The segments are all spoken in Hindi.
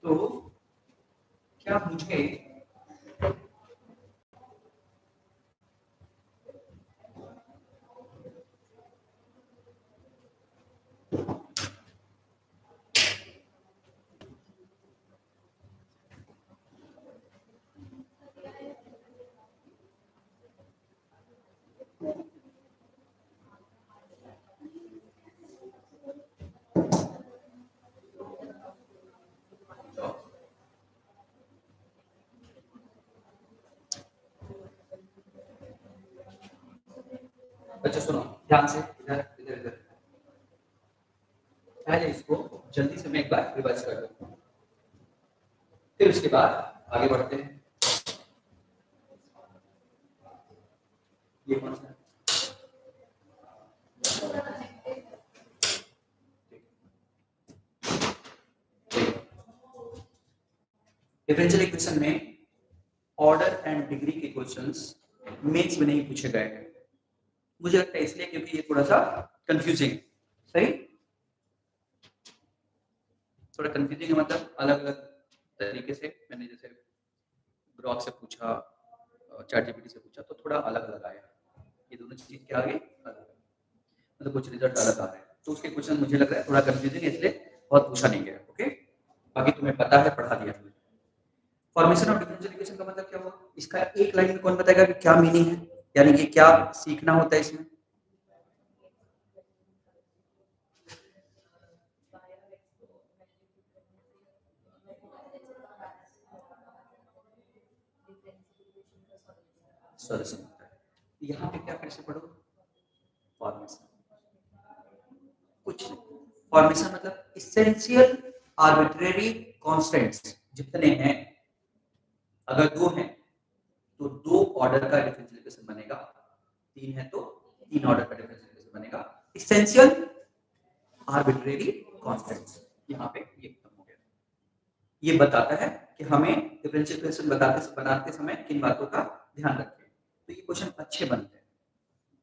तो क्या मुझे अच्छा सुनो ध्यान से, इधर इधर इधर पहले इसको जल्दी से मैं एक बार रिवाइज कर दूं, फिर उसके बाद आगे बढ़ते हैं। ये कौन सा डिफरेंशियल इक्वेशन में ऑर्डर एंड डिग्री के क्वेश्चंस मेंस में नहीं पूछे गए हैं, मुझे लगता है इसलिए क्योंकि ये थोड़ा सा कंफ्यूजिंग, सही, थोड़ा कंफ्यूजिंग है, मतलब अलग अलग तरीके से मैंने जैसे ग्रॉक से पूछा, चैट जीपीटी से पूछा, तो थोड़ा अलग अलग आया। ये दोनों चीज के आगे अलग, मतलब कुछ रिजल्ट अलग आ रहे हैं, तो उसके क्वेश्चन मुझे लग रहा है थोड़ा कंफ्यूजिंग है, इसलिए बहुत पूछा नहीं गया। ओके, बाकी तुम्हें पता है, पढ़ा दिया तुम्हें। फॉर्मेशन ऑफ डिफरेंशियल इक्वेशन का मतलब क्या हुआ, इसका एक लाइन में कौन बताएगा कि क्या मीनिंग है, यानी ये क्या सीखना होता है इसमें? सॉल्यूशन होता है। यहाँ पे क्या फिर से पढ़ो, फॉर्मेशन, कुछ नहीं, फॉर्मेशन मतलब इसेंशियल आर्बिट्रेरी कांस्टेंट्स जितने हैं, अगर दो हैं तो दो ऑर्डर का डिफरेंशियल इक्वेशन बनेगा, तीन है तो तीन ऑर्डर का डिफरेंशियल इक्वेशन बनेगा, इसेंशियल आर्बिट्रेरी कांस्टेंट्स। यहाँ पे ये खत्म हो गया। ये बताता है कि हमें डिफरेंशियल इक्वेशन बनाते समय किन बातों का ध्यान रखें, तो ये क्वेश्चन अच्छे बनते हैं।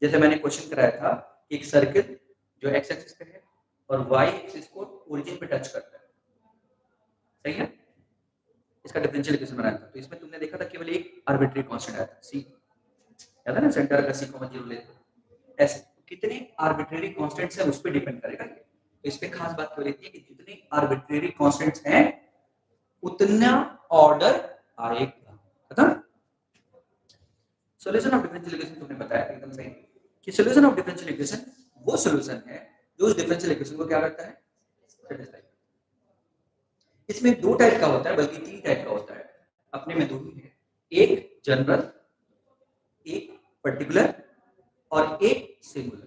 जैसे मैंने क्वेश्चन कराया था, एक सर्किल जो एक्स एक्सिस पे है और वाई एक्सिस को ओरिजिन पे टच करता है, सही है, इसका डिफरेंशियल इक्वेशन बनाया था, तो इसमें तुमने देखा था केवल एक आर्बिट्री कांस्टेंट आया था, सी, याद है ना, सेंटर का c,0 लेते ऐसे कितने आर्बिट्रेरी कांस्टेंट्स हैं उस पे डिपेंड करेगा ये। तो इस पे खास बात क्या रहती है कि जितने आर्बिट्रेरी कांस्टेंट्स हैं उतना ऑर्डर आएगा, पता? सॉल्यूशन ऑफ डिफरेंशियल इक्वेशन तुमने बताया एकदम सही कि सॉल्यूशन ऑफ डिफरेंशियल इक्वेशन वो सॉल्यूशन है जो उस डिफरेंशियल इक्वेशन को क्या करता है, सेटिस्फाई। इसमें दो टाइप का होता है, बल्कि तीन टाइप का होता है, अपने में दो ही है, एक जनरल, एक पर्टिकुलर और एक सिंगुलर।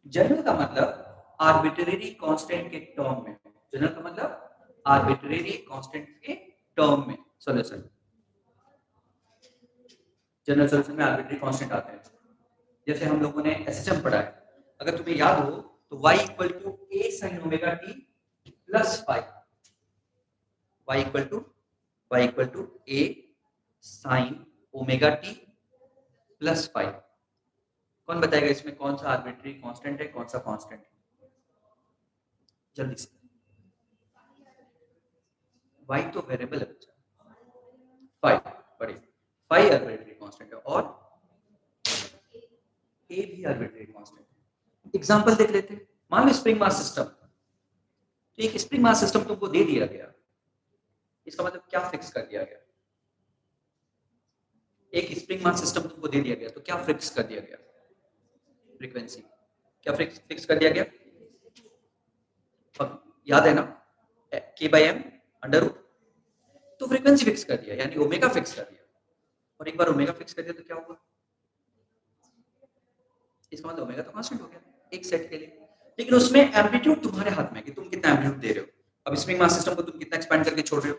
जनरल का मतलब आर्बिट्रेरी कांस्टेंट के टर्म में, जनरल का मतलब आर्बिट्रेरी कांस्टेंट के टर्म में सॉल्यूशन, जनरल सॉल्यूशन में आर्बिट्रेरी कांस्टेंट आते हैं। जैसे हम लोगों ने एसएचएम पढ़ा है, अगर तुम्हें याद हो तो y equal to a sin omega t plus five, y equal to a sin omega t plus five. कौन बताएगा इसमें कौन सा आर्बिट्रेरी कांस्टेंट है, कौन सा कांस्टेंट है, जल्दी से। y तो वेरिएबल है बच्चा, फाइव, बड़ी फाइव आर्बिट्रेरी कांस्टेंट है और a भी आर्बिट्रेरी कांस्टेंट है। एग्जांपल देख लेते हैं, मान लो स्प्रिंग मास सिस्टम, तो एक स्प्रिंग मास सिस्टम तुमको दे दिया गया, इसका मतलब क्या फिक्स कर दिया गया, एक स्प्रिंग मास सिस्टम तुमको दे दिया गया तो क्या फिक्स कर दिया गया, फ्रीक्वेंसी, क्या फिक्स कर दिया गया, याद है ना, k/m अंडर रूट, तो फ्रीक्वेंसी फिक्स कर दिया यानी ओमेगा फिक्स कर दिया, और एक बार ओमेगा फिक्स कर दिया तो क्या होगा, इसका मतलब ओमेगा तो कांस्टेंट हो गया एक सेट के लिए, लेकिन उसमें एम्पलीट्यूड तुम्हारे हाथ में है कि तुम कितना एम्पलीट्यूड दे रहे हो। अब स्प्रिंग मास सिस्टम को तुम कितना एक्सपैंड करके छोड़ रहे हो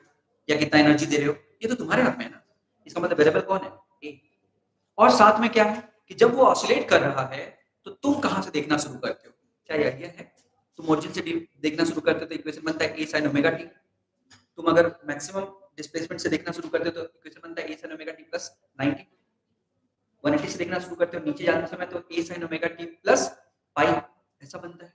या कितना एनर्जी दे रहे हो, ये तो तुम्हारे हाथ में है ना, इसका मतलब वेरिएबल कौन है, ए। और साथ में क्या है कि जब वो ऑसिलेट कर रहा है तो तुम कहां से देखना शुरू करते हो, क्या ये आइडिया है, तुम ओरिजिन से देखना शुरू करते हो तो इक्वेशन बनता है a sin ओमेगा t, तुम अगर मैक्सिमम डिस्प्लेसमेंट से देखना शुरू करते हो तो इक्वेशन बनता है a sin omega t plus 90, 180 से देखना शुरू करते हो नीचे जाते समय तो a sin omega t plus pi, ऐसा बनता है।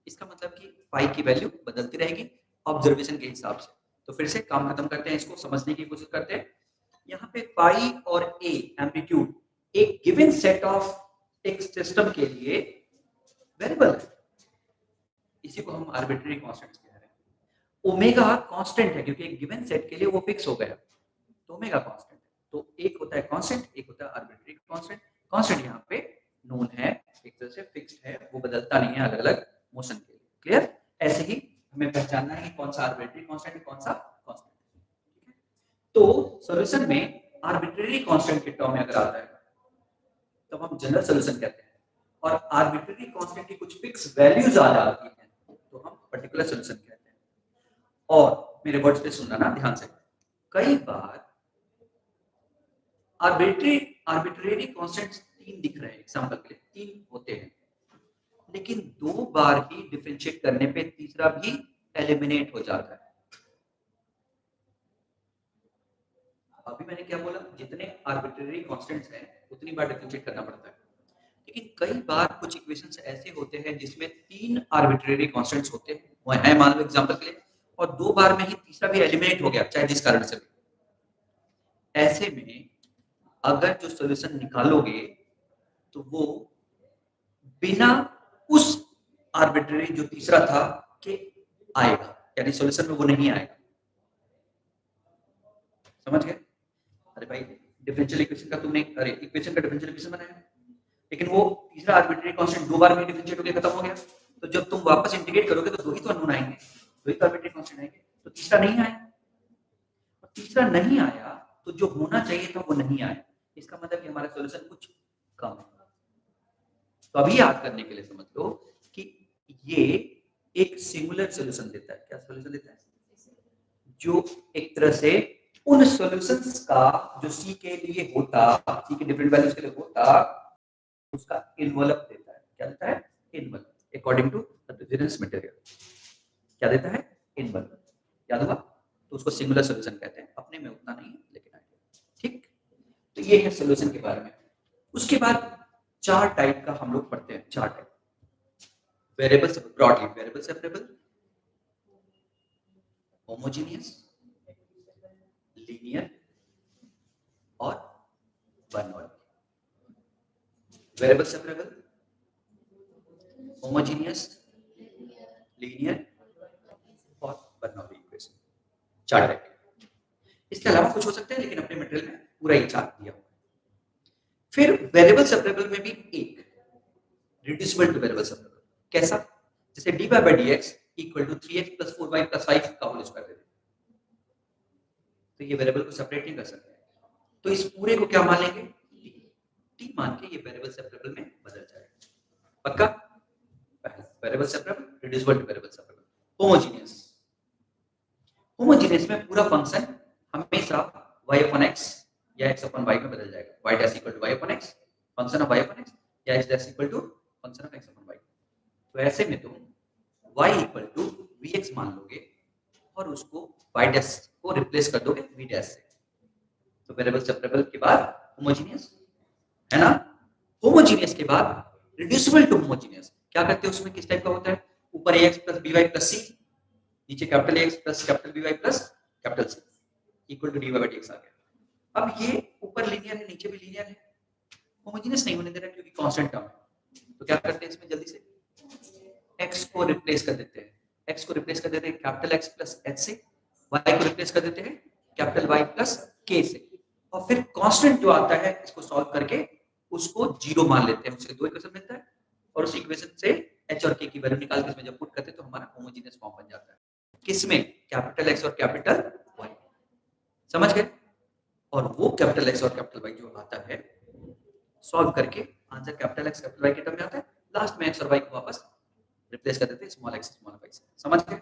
इसका मतलब कि पाई की वैल्यू बदलती रहेगी ऑब्जर्वेशन के हिसाब से। तो फिर से काम खत्म करते हैं, इसको समझने की कोशिश करते हैं। यहाँ पे फाई और ए एम्पलीट्यूड एक गिवन सेट ऑफ एक सिस्टम के लिए वेरिएबल है, इसी को हम आर्बिट्ररी कांस्टेंट्स कह रहे हैं। ओमेगा कांस्टेंट है क्योंकि एक गिवन सेट के लिए वो फिक्स हो गया, तो ओमेगा कांस्टेंट है। तो एक होता है कांस्टेंट, एक होता है आर्बिट्ररी कांस्टेंट। कांस्टेंट यहाँ पे नोन है, एक तरह से फिक्स्ड है, वो बदलता नहीं है अलग अलग मोशन के लिए। क्लियर? ऐसे ही हमें पहचानना है कि कौन सा आर्बिट्ररी कांस्टेंट है, कौन सा कांस्टेंट है। तो सॉल्यूशन में आर्बिट्ररी कांस्टेंट के टर्म में अगर आता है तो हम जनरल सॉल्यूशन कहते हैं, और आर्बिट्ररी कांस्टेंट की कुछ फिक्स वैल्यूज आ जाती हैं तो हम पर्टिकुलर सॉल्यूशन कहते हैं। और मेरे वर्ड्स पे सुनना ना ध्यान से, कई बार आर्बिट्ररी कांस्टेंट्स 3 दिख रहे हैं, एग्जांपल के लिए 3 होते हैं, लेकिन 2 बार ही डिफरेंशिएट करने पे तीसरा भी एलिमिनेट हो जाता है। अभी मैंने क्या बोला, जितने आर्बिट्ररी कांस्टेंट्स हैं उतनी बार डिफरेंशिएट करना पड़ता है, लेकिन कई बार कुछ इक्वेशंस ऐसे होते हैं जिसमें 3 आर्बिट्ररी कांस्टेंट्स होते हैं, वो है मान लो एग्जांपल के लिए, और 2 बार में ही तीसरा भी एलिमिनेट हो गया, चाहे जिस कारण से भी। ऐसे में अगर जो सॉल्यूशन निकालोगे तो वो बिना उस आर्बिट्ररी जो तीसरा था के आएगा, यानी सॉल्यूशन में वो नहीं आएगा। समझ गए? अरे भाई डिफरेंशियल इक्वेशन का तुमने इक्वेशन का डिफरेंशियल इक्वेशन बनाया, लेकिन वो तीसरा आर्बिट्ररी कांस्टेंट 2 बार में डिफरेंशिएट होकर खत्म हो गया, तो जब तुम वापस इंटीग्रेट करोगे तो 2 ही तो अननोन आएंगे, 2 ही तो आर्बिट्ररी कांस्टेंट आएंगे, तो तीसरा नहीं आया। और तीसरा नहीं आया तो जो होना चाहिए था वो नहीं आया, इसका मतलब कि हमारा सॉल्यूशन कुछ कम है। तो अभी याद करने के लिए समझ लो कि ये एक सिंगुलर सॉल्यूशन देता है। क्या सॉल्यूशन देता है? जो एक तरह से उन सॉल्यूशंस का जो सी के लिए होता, सी के डिफरेंट वैल्यूज के लिए होता, उसका इन्वलप देता है। क्या देता है? Envelope, according to the reference material. क्या देता है? इन्वलप। याद होगा? तो उसको सिंगुलर सॉल्यूशन कहते हैं, अपने में उतना नहीं लेकिन आइडिया। ठीक, तो ये है सॉल्यूशन के बारे में। उसके बाद 4 टाइप का हम लोग पढ़ते हैं, 4 type. Variable broadly, variable separable, homogeneous, linear और Bernoulli. Variable separable, homogeneous, linear और बर्नौली इक्वेशन, 4 टाइप। इसके अलावा कुछ हो सकते हैं, लेकिन अपने मटेरियल में पूरा ही 4 दिया हुआ है। फिर वेरिएबल सेपरेबल में भी एक रिड्यूसिबल टू वेरिएबल सेपरेबल। कैसा? जैसे dy by dx equal to 3x plus 4y plus 5 का होल स्क्वायर देते हैं, तो ये वेरिएबल को सेपरेट नहीं कर सकते, तो इस पूरे को क्या मान लेंगे? t मान के ये वेरिएबल सेपरेबल में बदल जाएगा। पक्का? Variable separable, reducible two variable separable. Homogeneous, homogeneous में पूरा फंक्शन हमेशा y upon x या x upon y में बदल जाएगा। y dash equal to y upon x, function of y upon x, या x dash equal to function of x upon y। तो ऐसे में तुम y equal to vx मान लोगे और उसको y dash को रिप्लेस कर दोगे v dash से, तो वेरिएबल सेपरेबल के बाद होमोजेनियस है ना। होमोजेनियस के बाद रिड्यूसिबल टू होमोजेनियस। क्या करते हैं उसमें? किस टाइप का होता है? ऊपर ax plus by plus c, नीचे capital Ax plus capital by plus capital c equal to dy by dx आ गया। अब ये ऊपर लीनियर है, नीचे भी लीनियर है, होमोजेनियस नहीं होने दे रहा क्योंकि कांस्टेंट टर्म है, तो क्या करते हैं इसमें? जल्दी से x को रिप्लेस कर देते हैं, x को रिप्लेस कर देते हैं कैपिटल X प्लस h से, y को रिप्लेस कर देते हैं कैपिटल Y प्लस k से, और फिर कांस्टेंट जो आता है इसको सॉल्व करके उसको 0 मान लेते हैं, उससे 2 इक्वेशन मिलता है, और उस इक्वेशन से h और k की वैल्यू निकाल के इसमें जब पुट करते हैं तो हमारा होमोजेनियस फॉर्म बन जाता है। किसमें? कैपिटल X और कैपिटल Y। समझ गए? और वो कैपिटल X और कैपिटल Y जो आता है सॉल्व करके answer capital X capital Y के टर्म में आता है, लास्ट में X और Y को वापस रिप्लेस कर देते हैं स्मॉल x स्मॉल y से। समझ गए?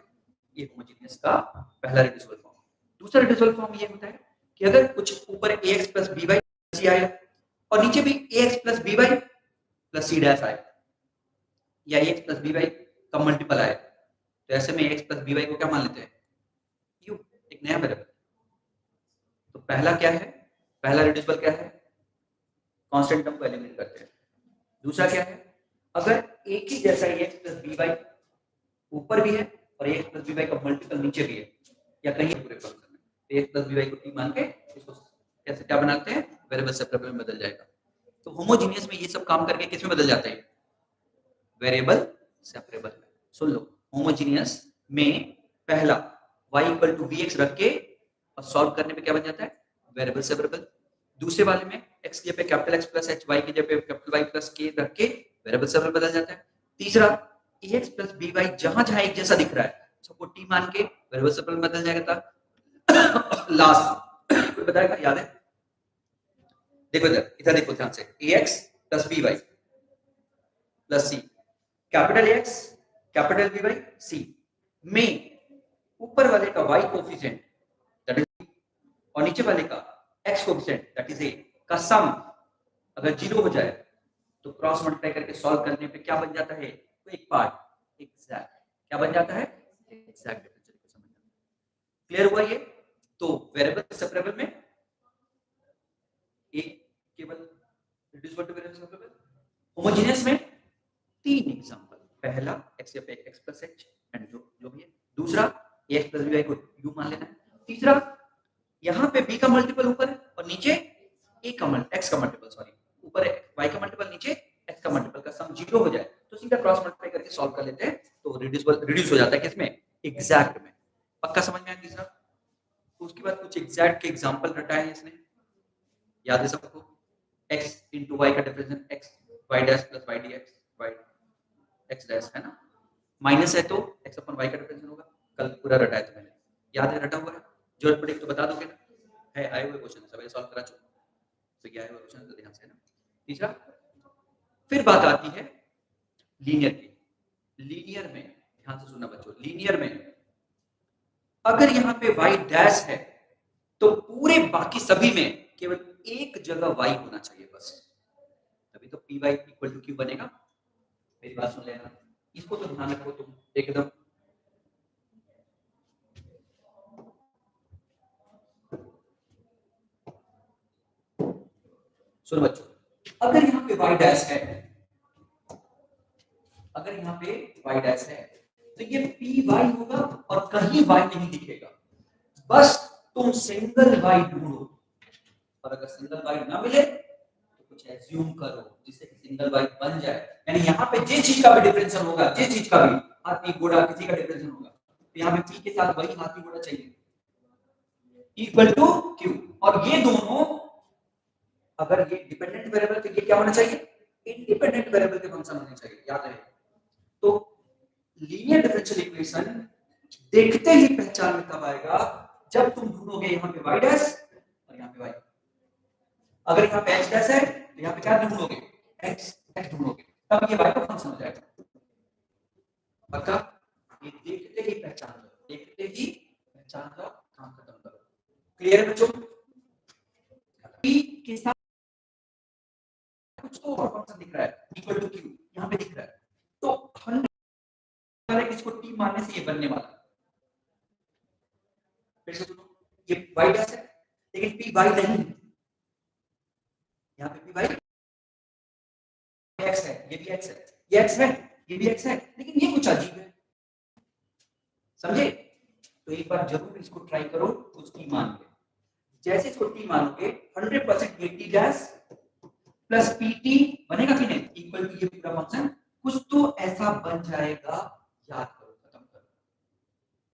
ये होमोजेनियस का पहला रिड्यूसिबल फॉर्म। दूसरा रिड्यूसिबल फॉर्म ये होता है कि अगर कुछ ऊपर ax plus by c आया और नीचे भी ax plus by plus c dash आए, या ax plus by का मल्टीपल आए, तो ऐसे में ax plus by को क्या मान लेते हैं? u, एक नया वेरिएबल। तो पहला क्या है? पहला रिड्यूसिबल क्या है? कांस्टेंट टर्म को एलिमिनेट करते हैं। दूसरा क्या है? अगर एक ही जैसा ax plus by ऊपर भी है और ax plus by का मल्टीपल नीचे भी है या कहीं पूरे फंक्शन में, तो ax plus by को t मान के इसको कैसे क्या बनाते हैं, वेरिएबल सेपरेबल में बदल जाएगा। तो होमोजीनियस में ये सब काम करके किस में बदल जाता है, वेरिएबल सेपरेबल में। सुन लो, होमोजीनियस में पहला y इक्वल टू vx रख के और सॉल्व करने पे क्या बन जाता है, वेरिएबल सेपरेबल। दूसरे वाले में x की जगह पे capital x plus h, y की जगह पे कैपिटल y प्लस k रख के वेरिएबल सेपरेबल बदल जाता है। तीसरा ax प्लस by जहां एक जैसा दिख रहा है सबको t मान के वेरिएबल सेपरेबल बदल जाएगा था। लास्ट कोई बताएगा, याद है? देखो इधर देखो ध्यान से, ax plus by plus c, capital x capital by c में ऊपर वाले का y कोफिशिएंट दैट इज और नीचे वाले का x coefficient that is a का सम अगर 0 हो जाए तो क्रॉस मल्टीप्लाई करके सॉल्व करने पे क्या बन जाता है, तो एक पार्ट एग्जैक्ट क्या बन जाता है, एग्जैक्ट डिफरेंशियल इक्वेशन बन जाता है। क्लियर हुआ ये? तो वेरिएबल सेपरेबल में एक केवल reducible two variable separable, homogeneous में तीन एग्जांपल, पहला x पे x प्लस h एंड जो भी है, दूसरा ax प्लस by को u मान लेना है, तीसरा यहाँ पे b का मल्टीपल ऊपर है और नीचे a का x का मल्टीपल, सॉरी ऊपर y का मल्टीपल नीचे x का मल्टीपल का सम 0 हो जाए तो सीधा क्रॉस मल्टीप्लाई करके सॉल्व कर लेते हैं, तो रिड्यूस हो जाता है किसमें, एग्जैक्ट में। पक्का समझ में आया तीसरा? तो उसके बाद कुछ एग्जैक्ट के एग्जांपल रटा है इसने, याद है सबको, x into y का difference x y dash plus y dx y x dash है ना, माइनस है तो x अपन y का डिफरेंस होगा, कल पूरा रटा है तो मैंने, याद है रटा हुआ है, जरूरत पड़ेगी तो बता दोगे ना, है आए हुए क्वेश्चन सब सॉल्व करा चुके, तो क्या आए हुए क्वेश्चन तो ध्यान से ना। तीसरा फिर बात आती है लीनियर की, लीनियर में ध्यान से सुनना बच्चों, लीनियर में अगर यहाँ पे y डैश है तो पूरे बाकी सभी में केवल एक जगह y होना चाहिए बस, तभी तो py इक्वल टू q बनेगा। मेरी बात सुन लेना, इसको तो ध्यान रखो तुम एकदम। सुनो बच्चों, अगर यहाँ पे y डैश है, अगर यहाँ पे y डैश है तो ये py होगा और कहीं y नहीं दिखेगा, बस तुम सिंगल y ढूंढो, और अगर सिंगल y ना मिले तो कुछ एज्यूम करो जिससे कि सिंगल y बन जाए, यानी यहाँ पे जिस चीज का भी डिफरेंशियल होगा, जिस चीज का भी हाथी घोड़ा किसी का डिफरेंशियल होगा, तो यहाँ पे p के साथ वही हाथी घोड़ा चाहिए इक्वल टू q, और ये दोनों अगर ये डिपेंडेंट वेरिएबल तो ये क्या होना चाहिए, इंडिपेंडेंट वेरिएबल के फंक्शन होने चाहिए, याद रहे। तो लीनियर डिफरेंशियल इक्वेशन देखते ही पहचान में तब आएगा जब तुम ढूंढोगे यहाँ पे y डैश और यहाँ पे y, अगर यहाँ पे x डैश है तो यहाँ पे क्या ढूंढोगे, x ढूंढोगे, तब ये y का फंक्शन हो जाएगा। पक्का? ये देखते ही पहचान लो, देखते ही पहचान लो, काम खत्म करो। क्लियर है बच्चों? p के साथ कुछ तो और फंक्शन दिख रहा है इक्वल टू q, यहाँ पे दिख रहा है, तो 100 इसको t मानने से ये बनने वाला। फिर से सुनो, ये y डैश है लेकिन p y नहीं, यहाँ पे p y x है, ये भी x है, ये x है, ये भी x है, लेकिन ये कुछ अजीब है, समझे? तो एक बार जरूर इसको ट्राई करो, उसकी मान के जैसे इसको t मानोगे 100% ये t डैश प्लस pt बनेगा कि नहीं, इक्वल टू ये पूरा फंक्शन कुछ तो ऐसा बन जाएगा, याद करो, खत्म करो।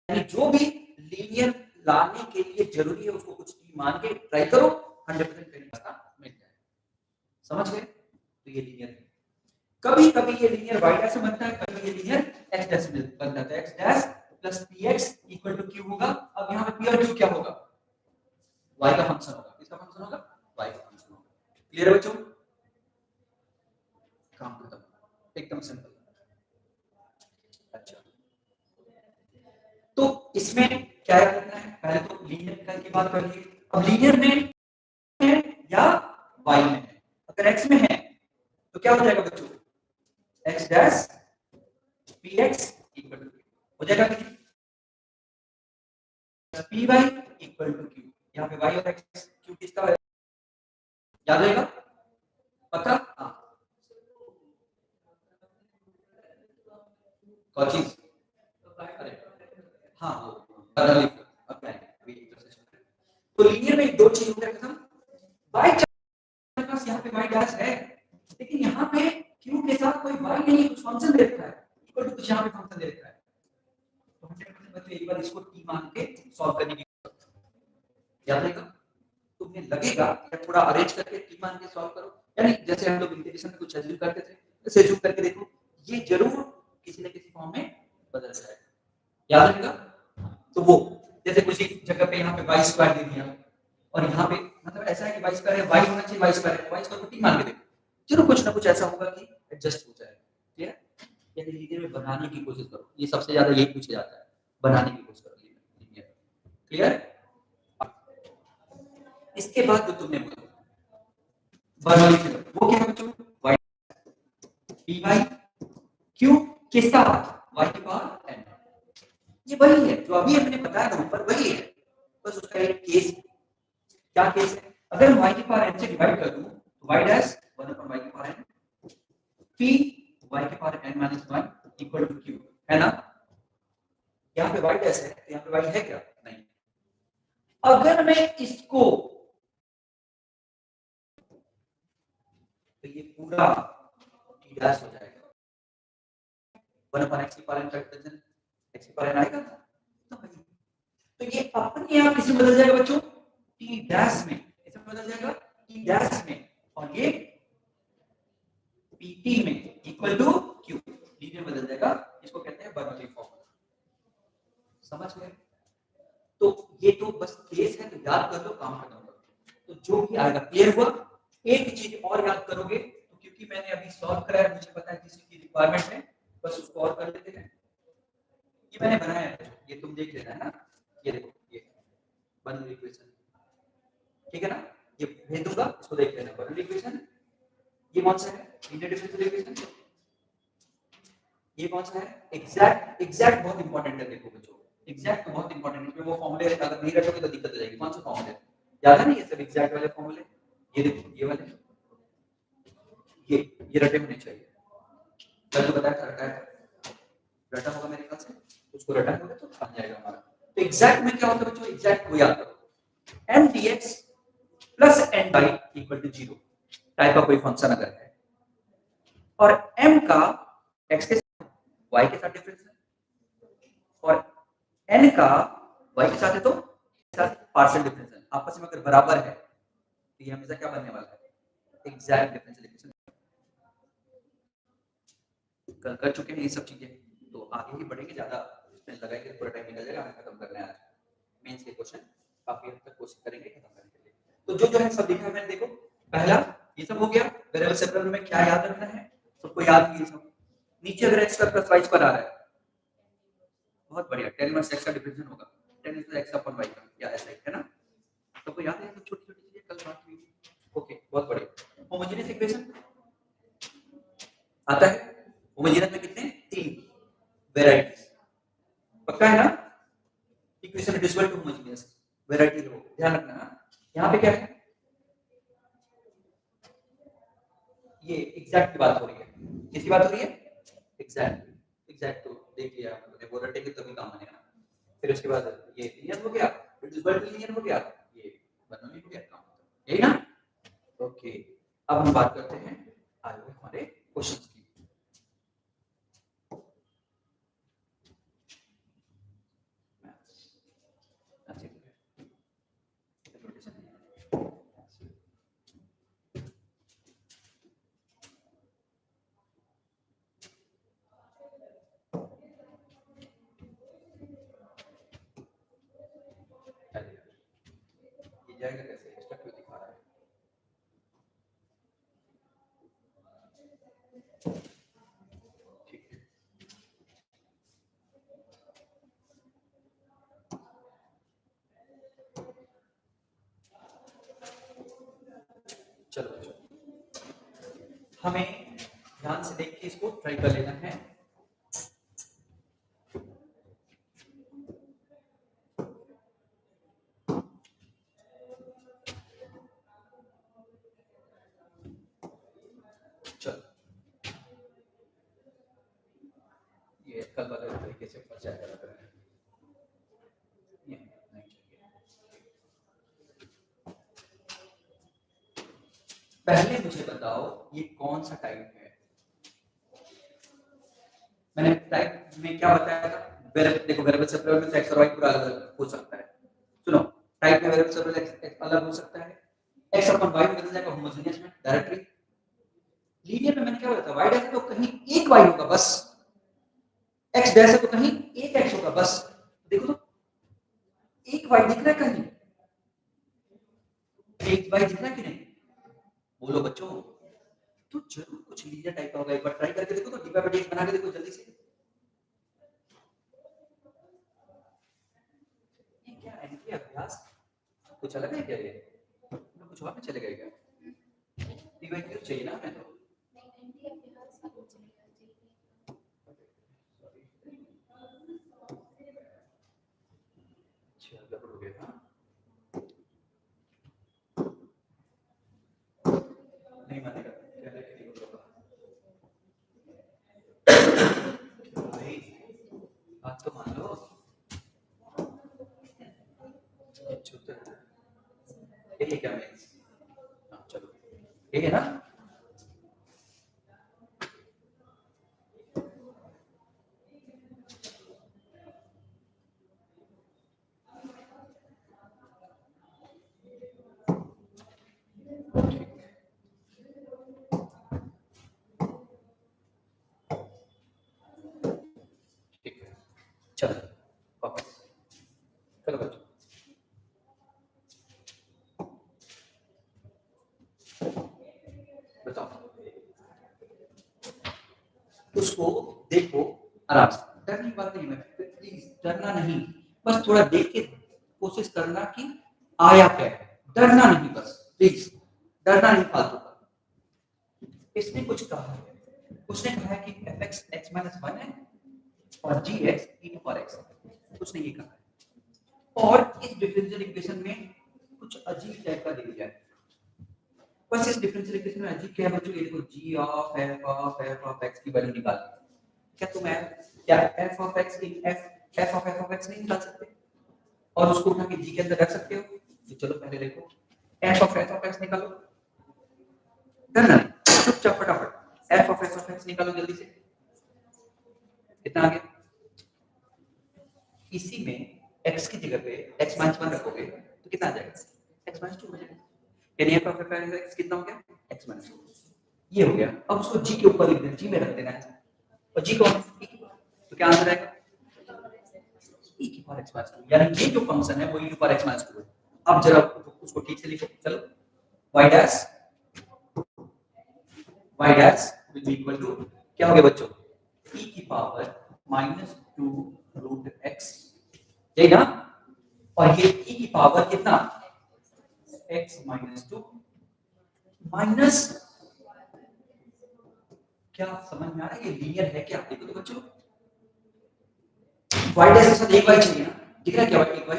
यानी जो भी लीनियर लाने के लिए जरूरी है उसको कुछ t मान के ट्राई करो, 100% रास्ता मिल जाएगा। समझ गए? तो ये लीनियर है, कभी कभी ये लीनियर y डैश से बनता है, कभी ये लीनियर x डैश से बनता है, x dash plus px equal to q होगा। अब यहाँ पे p और q क्या होगा, y का फंक्शन होगा, किसका फंक्शन होगा, y का फंक्शन होगा। क्लियर है बच्चों? काम खत्म, एकदम सिंपल। अच्छा, तो इसमें क्या करना है, पहले तो लीनियर की बात कर ली, अब लीनियर में है या y में है, अगर x में है तो क्या हो जाएगा बच्चों, x dash px equal to हो जाएगा कि py इक्वल टू q, यहाँ पे y और x q किसका है, याद रहेगा? पक्का? हाँ, कौन चीज? अरे हाँ वो तो लीनियर में दो चीज हो गया खत्म। बाई चांस यहाँ पे वाई डैश है, लेकिन यहाँ पे क्यू के साथ कोई वाई नहीं, कुछ फंक्शन दे रखा है, इक्वल टू कुछ यहाँ पे फंक्शन दे रखा है, तो हम क्या करते हैं बच्चों, एक बार इसको टी मान के सॉल्व करने की याद रहेगा। तुम्हें लगेगा कि थोड़ा अरेंज करके टी मान के सॉल्व करो, यानी जैसे हम लोग इंटीग्रेशन में कुछ एज्यूम करते थे, जैसे एज्यूम करके देखो, ये जरूर किसी न किसी फॉर्म में बदल जाएगा, याद रहेगा। तो वो जैसे कुछ जगह पे यहाँ पे वाई स्क्वायर दे दिया, और यहाँ पे मतलब ऐसा है कि वाई स्क्वायर है, वाई होना चाहिए, वाई स्क्वायर है, वाई स्क्वायर को टी मान के देखो, जरूर कुछ ना कुछ ऐसा होगा कि एडजस्ट हो जाएगा। क्लियर? यानी लीनियर में बनाने की कोशिश करो, ये सबसे ज्यादा यही पूछा जाता है, बनाने की कोशिश करो लीनियर। क्लियर? इसके बाद जो तुमने बोला बर्नौली थ्योरम, वो क्या है बच्चों? वाई डी वाई क्यू के साथ वाई की पावर एन, ये वही है जो अभी हमने बताया था ऊपर, वही है, बस उसका एक केस। क्या केस है? अगर मैं y की पावर n से डिवाइड कर दूं तो y डैश 1 अपॉन y की पावर n p y की power n minus 1 equal to q, है ना? यहाँ पे y डैश है, तो यहाँ पे y है क्या? नहीं। अगर मैं इसको, तो ये पूरा t डैश हो जाएगा 1 अपॉन x की पावर n का डिफरेंशियल, x की पावर n आएगा ना, तो ये अपने आप किसमें बदल जाएगा बच्चों? t डैश में, किसमें बदल जाएगा? t डैश में, और ये pt में इक्वल टू q, लीनियर बदल जाएगा, इसको कहते हैं बर्नौली फॉर्मूला। समझ गए? तो ये तो बस केस है, तो याद कर लो, काम खत्म करो, तो जो भी आएगा। क्लियर हुआ? एक चीज और याद करोगे, तो क्योंकि मैंने अभी सॉल्व कराया, मुझे पता है किसी की रिक्वायरमेंट है, बस उसको और कर लेते हैं। ये मैंने बनाया है, ये तुम देख लेना है ना, ये देखो, ये बर्नौली इक्वेशन, ठीक है ना, ये भेज दूंगा, इसको देख लेना। बर्नौली इक्वेशन ये कौन सा है? Linear differential equation. ये कौन सा है? एग्जैक्ट। एग्जैक्ट बहुत इंपॉर्टेंट है, देखो बच्चों, एग्जैक्ट तो बहुत इंपॉर्टेंट है, वो फॉर्मूले अगर नहीं रखोगे तो दिक्कत हो जाएगी। कौन सा फॉर्मूले याद है ना? ये सब एग्जैक्ट वाले फॉर्मूले, ये देखो, ये वाले, ये रटे होने चाहिए। कल तो बताया था रटा होगा मेरे ख्याल से, उसको रटा होगा तो बन जाएगा हमारा। तो एग्जैक्ट में क्या होता है बच्चों? एग्जैक्ट को याद करो, m dx plus n by equal to 0 type का कोई फंक्शन अगर है, और m का x के साथ y के साथ डिफरेंस है, और n का y के साथ है तो पार्शियल डिफरेंस है, आपस में अगर बराबर है तो ये हमेशा क्या बनने वाला है? Exact differential equation. कल कर चुके हैं ये सब चीजें, तो आगे ही बढ़ेंगे, ज्यादा इसमें लगाएंगे पूरा टाइम निकल जाएगा, हमें खत्म करना है आज मेंस के क्वेश्चन, काफी हद तक कोशिश करेंगे खत्म करने के लिए। तो जो है सब लिखा है मैंने, देखो पहला ये सब हो गया, वेरिएबल सेपरेबल में क्या याद रखना है, सबको याद है ये सब। नीचे अगर x का प्लस y पर आ रहा है, बहुत बढ़िया, 10 माइनस x का डिफरेंशियल होगा 10 into x upon y का, या ऐसा ही है ना, सबको याद है, सब छोटी-छोटी चीजें कल बात हुई। ओके, बहुत बढ़िया। होमोजेनियस इक्वेशन आता है, होमोजेनियस में कितने? 3 वैरायटीज, पक्का है ना? Equation divisible to homogeneous, variety लो, ध्यान रखना ना। यहाँ पे क्या है? ये एग्जैक्ट की बात हो रही है, किसकी बात हो रही है? एग्जैक्ट। एग्जैक्ट तो देख लिया हमने, वो रटेंगे तभी काम बनेगा ना। फिर उसके बाद ये लीनियर हो गया, डिविजिबल टू लीनियर हो गया, ये बर्नौली हो गया, काम यही ना। ओके, अब हम बात करते हैं आगे हमारे क्वेश्चंस की। जाएगा कैसे? एक्स्ट्रा क्यों दिखा रहा है? ठीक है, चलो हमें ध्यान से देख के इसको ट्राई कर लेना है। चलो ये कल वाले तरीके से फंस जाएगा। पहले मुझे बताओ ये कौन सा टाइप है। मैंने टाइप में क्या बताया था, देखो वेरिएबल सेपरेबल में एक्स और वाई पूरा अलग हो सकता है। सुनो, टाइप में वेरिएबल सेपरेबल एक्स अलग हो सकता है, एक्स अपॉन वाई बदल जाएगा होमोजेनियस में डायरेक्टली। लीनियर में मैंने क्या बताया, वाई डैश तो कहीं एक वाई होगा बस, एक्स डैश है तो कहीं एक एक्स होगा बस। देखो तो एक वाई दिख रहा है कहीं, एक वाई दिख रहा है कि नहीं, बोलो बच्चों। तो जरूर कुछ लीनियर टाइप का होगा, एक बार ट्राई करके देखो तो डिवाइड बाय dx बना के देखो जल्दी से। ये क्या है, ये अभ्यास कुछ अलग है क्या, ये कुछ और में चले गए क्या, डिवाइड क्यों चाहिए ना हमें तो। अच्छा गड़बड़ हो गया, नहीं मानेगा भाई, बात तो मान लो। यही है क्या मैं, हाँ चलो यही है ना। ठीक है चलो वापस चलो बच्चों, बताओ उसको देखो आराम से, डरने की बात नहीं है, प्लीज डरना नहीं, बस थोड़ा देख के कोशिश करना कि आया क्या है, डरना नहीं बस प्लीज, डरना नहीं फालतू का। इसने कुछ कहा है, उसने कहा है कि F X X minus one है और G X E to power X, उसने ये कहा है। और इस डिफरेंशियल इक्वेशन में कुछ अजीब टाइप का दे दिया है, बस इस डिफरेंशियल इक्वेशन में अजीब क्या है बच्चों, ये देखो जी ऑफ ऑफ एक्स की वैल्यू निकाल, क्या तुम क्या एफ ऑफ एक्स की एफ ऑफ एक्स नहीं निकाल सकते और उसको उठा के जी के अंदर रख सकते हो। तो चलो पहले देखो एफ ऑफ एक्स निकालो, करना नहीं चुपचाप फटाफट एफ ऑफ एक्स निकालो जल्दी से, कितना आ गया। इसी में x की जगह पे x माइनस वन रखोगे तो कितना आ जाएगा, x माइनस टू हो जाएगा, यानी एफ ऑफ एक्स कितना हो गया, x माइनस टू, ये हो गया। अब उसको g के ऊपर लिख देना, g में रख देना है, और g कौन है, तो क्या आंसर आएगा e की पावर x माइनस टू, यानी ये जो फंक्शन है वो e की पावर x माइनस टू है। अब जरा उसको ठीक से लिखो, चलो y dash will be equal to क्या हो गया बच्चों, e की पावर माइनस टू रूट x, यही ना, और ये e की पावर कितना x माइनस टू माइनस, क्या समझ में आ रहा है, ये लीनियर है क्या, देखो तो बच्चों y डैश के साथ एक y चाहिए ना, दिख रहा है क्या एक y,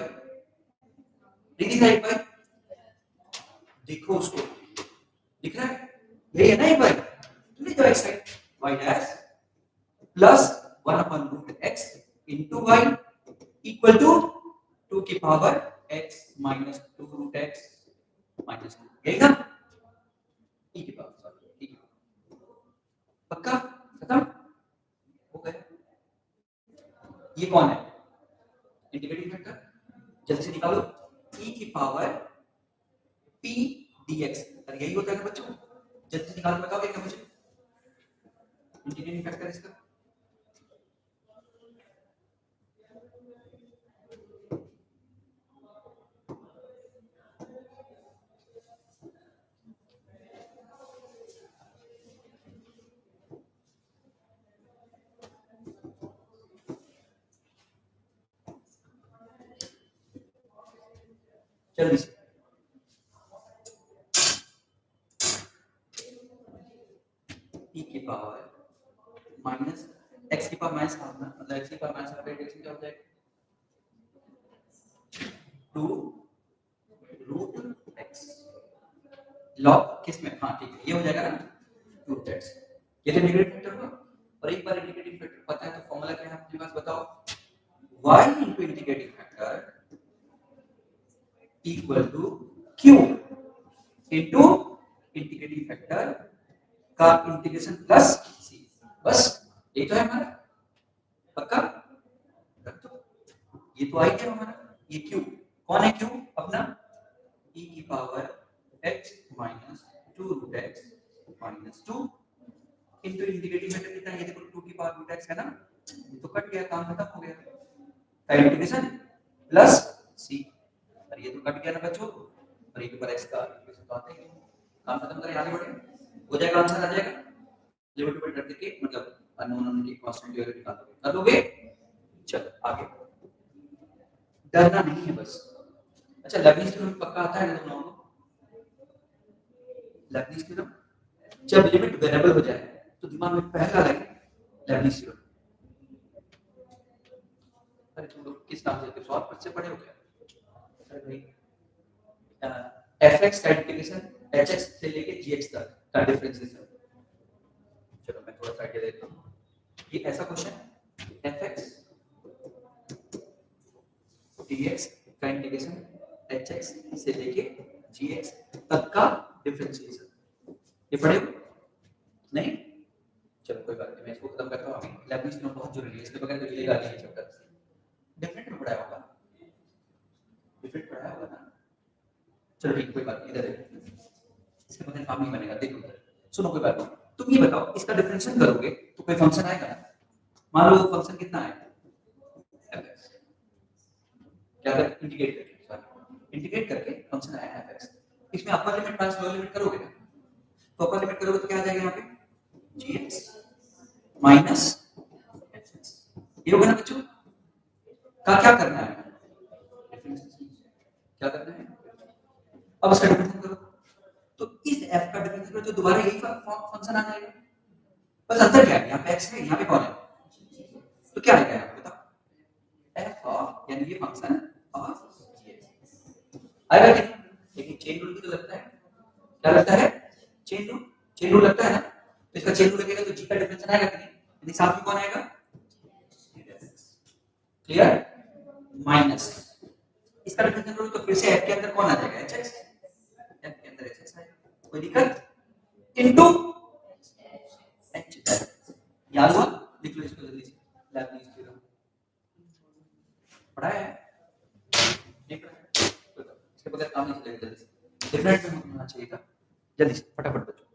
दिख रहा है एक y, देखो उसको दिख रहा है, यही है ना एक y, तो ले जाओ एक side y dash plus one upon root x into y equal to two की power x minus two root x minus two, यही ना e की पावर, सॉरी e, पक्का खत्म हो गया। ये कौन है, इंटीग्रेटिंग फैक्टर, जल्दी से निकालो e की पावर p dx, अरे यही होता है ना बच्चों, जल्दी से निकालो, बताओगे क्या मुझे इंटीग्रेटिंग फैक्टर इसका, जल्दी से e की पावर माइनस x की पावर माइनस हाफ, मतलब x की पावर माइनस हाफ x क्या हो जाएगा, टू रूट x लॉग किस में, हाँ ठीक है ये हो जाएगा ना रूट x, ये तो इंटीग्रेटिंग फैक्टर हुआ। और एक बार इंटीग्रेटिंग फैक्टर पता है तो फॉर्मूला क्या है आपके पास, बताओ y into integrating factor equal to q into integrating factor का इंटीग्रेशन प्लस सी, बस ये तो है हमारा पक्का। रख दो, ये तो आई गया हमारा। ये क्यू कौन है? क्यू अपना e की पावर x माइनस 2 रूट x माइनस 2 इंटू इंटीग्रेटिंग फैक्टर कितना है? ये देखो 2 की पावर रूट x है ना, ये तो कट गया, काम खत्म हो गया। का इंटीग्रेशन प्लस c, और ये तो कट गया ना बच्चों, और एक ऊपर x का इंटीग्रेशन तो आता ही है। काम खत्म करें, आगे बढ़े, हो जाएगा, आंसर आ जाएगा। लिमिट पर करके मतलब अननोन की कांस्टेंट वैल्यू निकाल दोगे, कर दोगे। चलो आगे, डरना नहीं है बस। अच्छा, लेबनिज थ्योरम पक्का आता है ना तुम लोगों को? लेबनिज थ्योरम जब लिमिट वेरिएबल हो जाए तो दिमाग में पहला लगे लेबनिज थ्योरम। अरे तुम लोग किस नाम से सॉल्व कर से पढ़े हो क्या? अरे भाई fx का इंटीग्रेशन hx से लेके gx तक का डिफरेंशिएशन। चलो मैं थोड़ा सा आइडिया देता हूं। ये ऐसा क्वेश्चन fx dx का इंटीग्रेशन hx से लेके gx तक का डिफरेंशिएशन, ये पढ़े हो नहीं? चलो कोई बात नहीं, मैं इसको खत्म करता हूं। अभी लेबनिज थ्योरम बहुत जरूरी है, इसके बगैर तो चलेगा नहीं चैप्टर। डिफरेंट में पढ़ाया होगा, डिफरेंट पढ़ाया होगा ना? चलो ठीक, कोई बात नहीं, इधर देखो, इसके बगैर काम नहीं बनेगा। देखो इधर, सुनो कोई बात नहीं, तुम ये बताओ इसका डिफरेंशिएशन करोगे तो कोई फंक्शन आएगा ना? मान लो फंक्शन कितना है fx, क्या कर इंटीग्रेट करके, सॉरी इंटीग्रेट करके फंक्शन आया fx, इसमें upper limit minus lower limit करोगे ना? तो अपर लिमिट करोगे तो क्या आ जाएगा यहाँ पे? gx माइनस hx, ये होगा ना बच्चों? का क्या करना है? क्या करना है? अब इसका डिफरेंशिएशन करो, तो इस f का डिफरेंशिएशन करो तो दोबारा यही फंक्शन आ जाएगा। बस अंतर क्या है? यहाँ पे x है, यहाँ पे कौन है? तो क्या आएगा यहाँ पे बताओ? f ऑफ, यानी ये फंक्शन ऑफ gx आएगा कि नहीं? लेकिन चेन रूल भी तो लगता है, क्या लगता है? चेन रूल, चेन रूल लगता है ना, तो इसका चेन रूल लगेगा तो g का डिफरेंशिएशन आएगा कि नहीं? यानी साथ में कौन आएगा? क्लियर? माइनस इसका डिफरेंशिएशन करो तो फिर से f के अंदर कौन आ जाएगा? hx, f के अंदर hx आएगा, कोई दिक्कत? इनटू h, याद हुआ? लिख लो इसको जल्दी से, लेबनिज थ्योरम पढ़ा है, देख रहा है, इसके बगैर काम नहीं चलेगा। जल्दी से डिफरेंट में होना चाहिए था, जल्दी से फटाफट बच्चों।